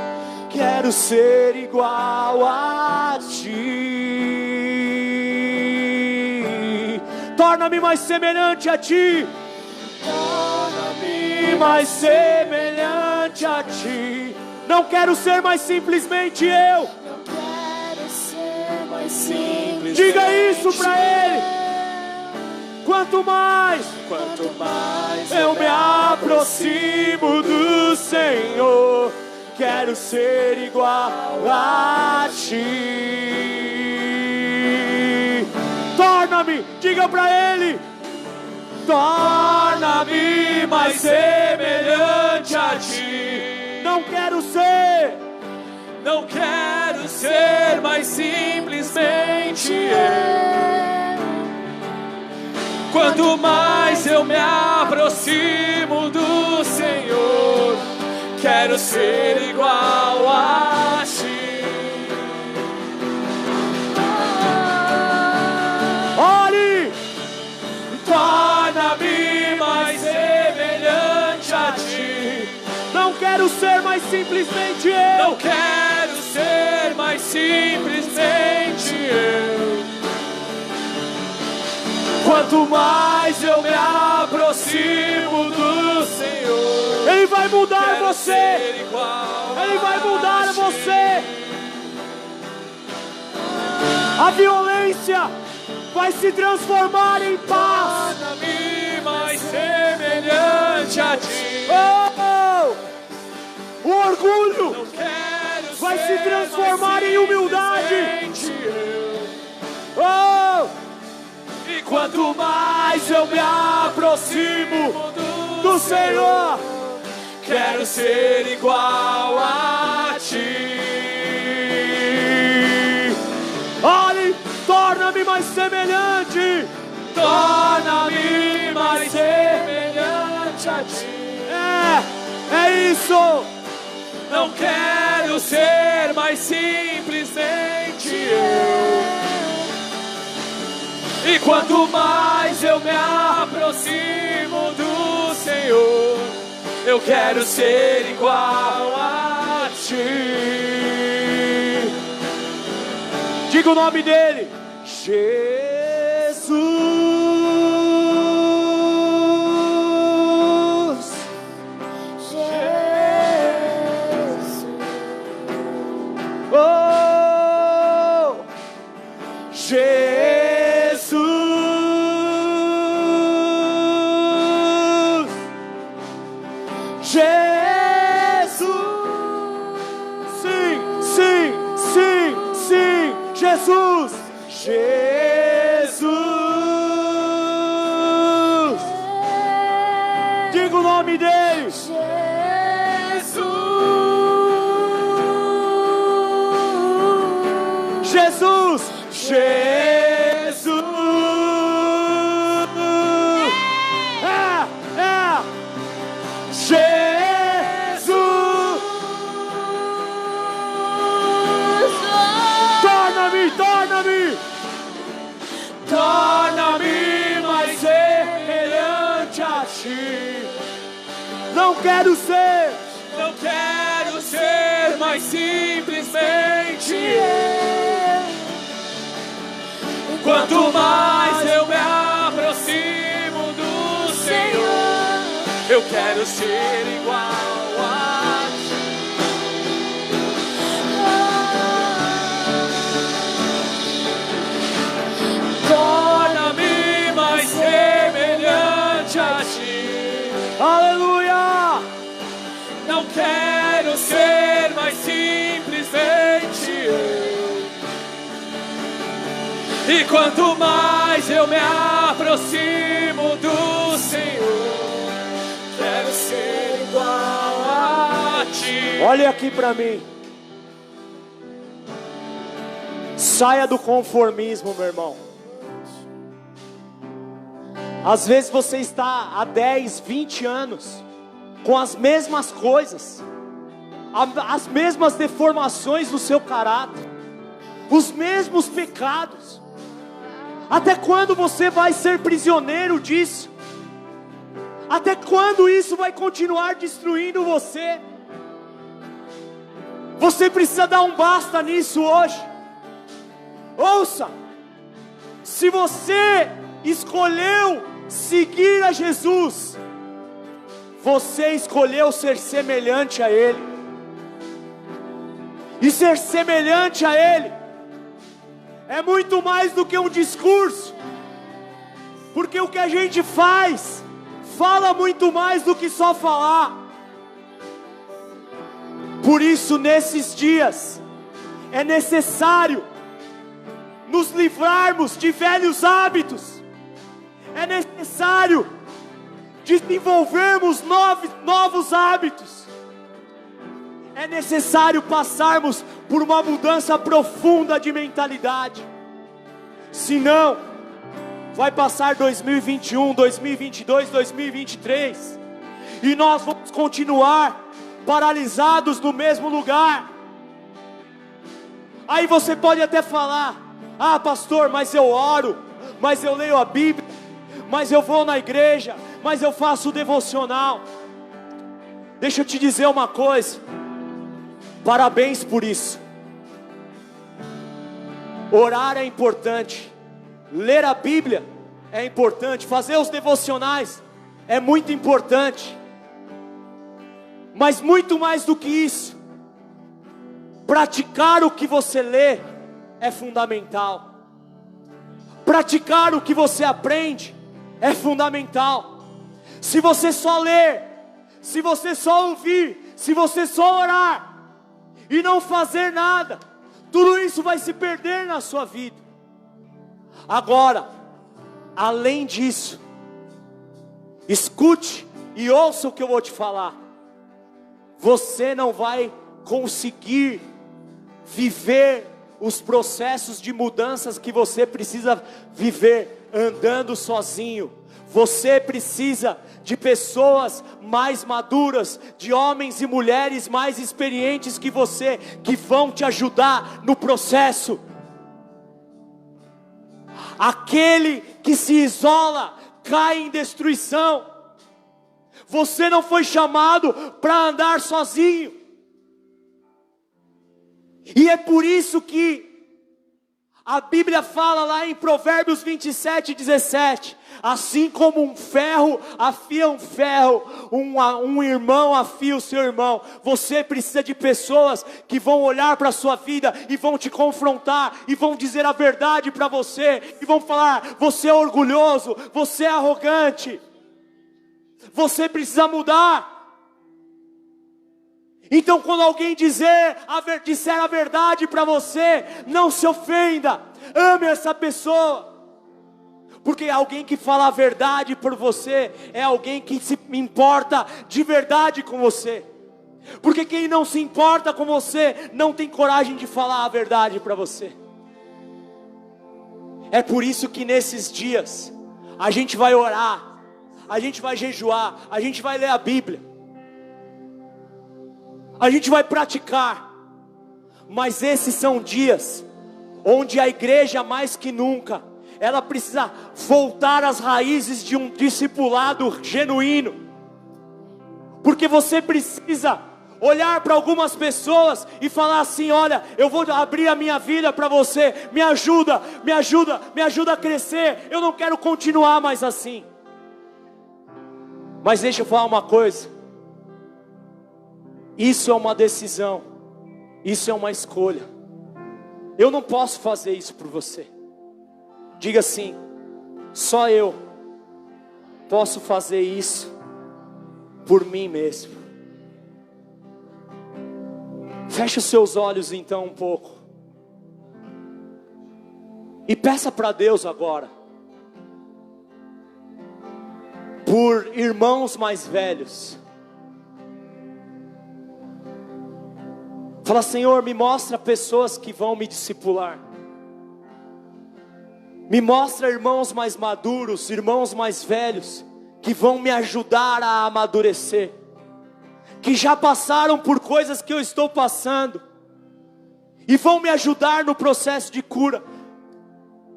quero ser igual a ti. Torna-me mais semelhante a ti. Torna-me mais semelhante a ti. Não quero ser mais simplesmente eu. não quero ser mais simples. Diga isso pra ele. Quanto mais eu me aproximo do Senhor, quero ser igual a ti. Torna-me, diga pra ele. Torna-me mais semelhante a ti. Não quero ser mais simplesmente eu. Quanto mais eu me aproximo do quero ser igual a ti. Ore, Torna-me mais semelhante a ti. não quero ser mais simplesmente eu. Não quero ser mais simplesmente eu. Quanto mais eu me aproximo do Senhor, Ele vai mudar quero você. ser igual Ele vai mudar a ti. você. A violência vai se transformar em paz. Torna-me mais semelhante a ti. Oh! O orgulho Não quero vai ser se transformar mais em humildade. simplesmente eu. Oh! E quanto mais eu me aproximo Do Senhor, quero ser igual a ti. olhe, torna-me mais semelhante. Torna-me mais semelhante a ti. É isso. Não quero ser mais simplesmente eu. E quanto mais eu me aproximo do Senhor, eu quero ser igual a ti. Diga o nome dele. Jesus. Jesus. Oh! Jesus. Jesus. Sim, sim, sim, sim. Jesus. Jesus. Diga o nome dele. Jesus. Jesus. Jesus. Torna-me. Torna-me mais semelhante a ti. Não quero ser. Não quero ser mais simplesmente eu. Quanto mais eu me aproximo do Senhor, eu quero ser igual a ti. Torna-me mais semelhante a ti. Aleluia. Não quero ser mais simplesmente eu. E quanto mais eu me aproximo do Senhor, quero ser igual a ti. Olhe aqui para mim. Saia do conformismo, meu irmão. Às vezes você está há 10, 20 anos com as mesmas coisas, as mesmas deformações do seu caráter, os mesmos pecados. Até quando você vai ser prisioneiro disso? Até quando isso vai continuar destruindo você? Você precisa dar um basta nisso hoje. Ouça, se você escolheu seguir a Jesus, você escolheu ser semelhante a Ele. E ser semelhante a Ele é muito mais do que um discurso, porque o que a gente faz, fala muito mais do que só falar. Por isso, nesses dias, é necessário nos livrarmos de velhos hábitos, é necessário desenvolvermos novos hábitos, é necessário passarmos por uma mudança profunda de mentalidade. Senão, vai passar 2021, 2022, 2023, e nós vamos continuar paralisados no mesmo lugar. Aí você pode até falar: ah, pastor, mas eu oro, mas eu leio a Bíblia, mas eu vou na igreja, mas eu faço devocional. Deixa eu te dizer uma coisa, parabéns por isso. Orar é importante, ler a Bíblia é importante, fazer os devocionais é muito importante. Mas muito mais do que isso, praticar o que você lê é fundamental. Praticar o que você aprende é fundamental. Se você só ler, se você só ouvir, se você só orar e não fazer nada, tudo isso vai se perder na sua vida. Agora, além disso, escute e ouça o que eu vou te falar. Você não vai conseguir viver os processos de mudanças que você precisa viver andando sozinho. Você precisa de pessoas mais maduras, de homens e mulheres mais experientes que você, que vão te ajudar no processo. Aquele que se isola cai em destruição. Você não foi chamado para andar sozinho. E é por isso que a Bíblia fala lá em Provérbios 27:17, assim como um ferro afia um ferro, um irmão afia o seu irmão. Você precisa de pessoas que vão olhar para a sua vida e vão te confrontar, e vão dizer a verdade para você, e vão falar: você é orgulhoso, você é arrogante, você precisa mudar. Então quando alguém disser a verdade para você, não se ofenda, ame essa pessoa. Porque alguém que fala a verdade por você é alguém que se importa de verdade com você. Porque quem não se importa com você não tem coragem de falar a verdade para você. É por isso que nesses dias a gente vai orar, a gente vai jejuar, a gente vai ler a Bíblia, a gente vai praticar. Mas esses são dias onde a igreja mais que nunca, ela precisa voltar às raízes de um discipulado genuíno. Porque você precisa olhar para algumas pessoas e falar assim: olha, eu vou abrir a minha vida para você, me ajuda, me ajuda, me ajuda a crescer, eu não quero continuar mais assim. Mas deixa eu falar uma coisa, isso é uma decisão, isso é uma escolha. Eu não posso fazer isso por você. Diga assim: só eu posso fazer isso por mim mesmo. Feche os seus olhos então um pouco e peça para Deus agora por irmãos mais velhos. Fala: Senhor, me mostra pessoas que vão me discipular. Me mostra irmãos mais maduros, irmãos mais velhos, que vão me ajudar a amadurecer, que já passaram por coisas que eu estou passando, e vão me ajudar no processo de cura.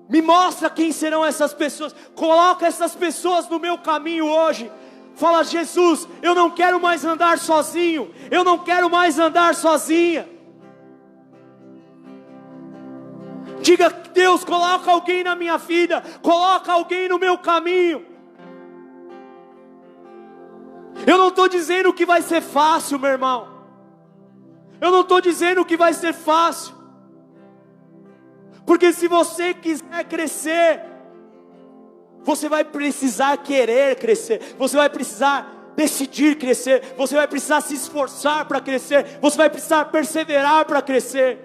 Me mostra quem serão essas pessoas. Coloca essas pessoas no meu caminho hoje. Fala: Jesus, eu não quero mais andar sozinho, eu não quero mais andar sozinha. Diga: Deus, coloca alguém na minha vida, coloca alguém no meu caminho. Eu não estou dizendo que vai ser fácil, meu irmão. Eu não estou dizendo que vai ser fácil. Porque se você quiser crescer, você vai precisar querer crescer, você vai precisar decidir crescer, você vai precisar se esforçar para crescer, você vai precisar perseverar para crescer.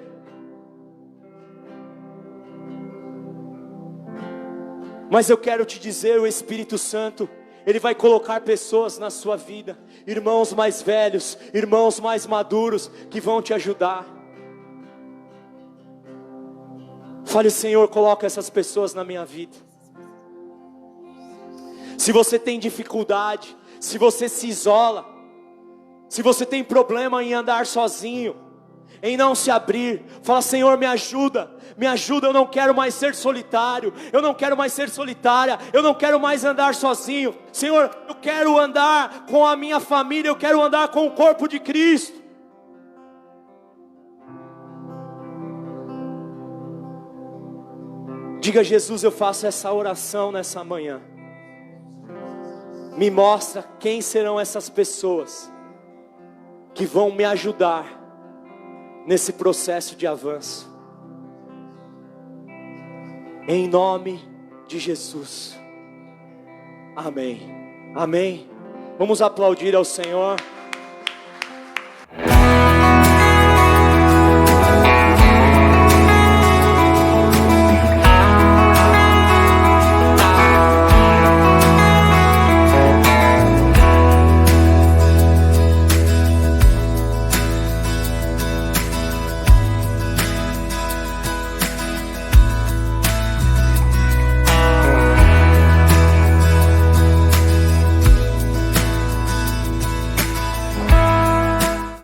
Mas eu quero te dizer, o Espírito Santo, Ele vai colocar pessoas na sua vida, irmãos mais velhos, irmãos mais maduros, que vão te ajudar. Fale: Senhor, coloca essas pessoas na minha vida. Se você tem dificuldade, se você se isola, Se você tem problema em andar sozinho, em não se abrir, fala: Senhor, me ajuda, eu não quero mais ser solitário, eu não quero mais ser solitária, eu não quero mais andar sozinho. Senhor, eu quero andar com a minha família, eu quero andar com o corpo de Cristo. Diga: Jesus, eu faço essa oração nessa manhã. Me mostra quem serão essas pessoas que vão me ajudar nesse processo de avanço. Em nome de Jesus. Amém. Amém. Vamos aplaudir ao Senhor.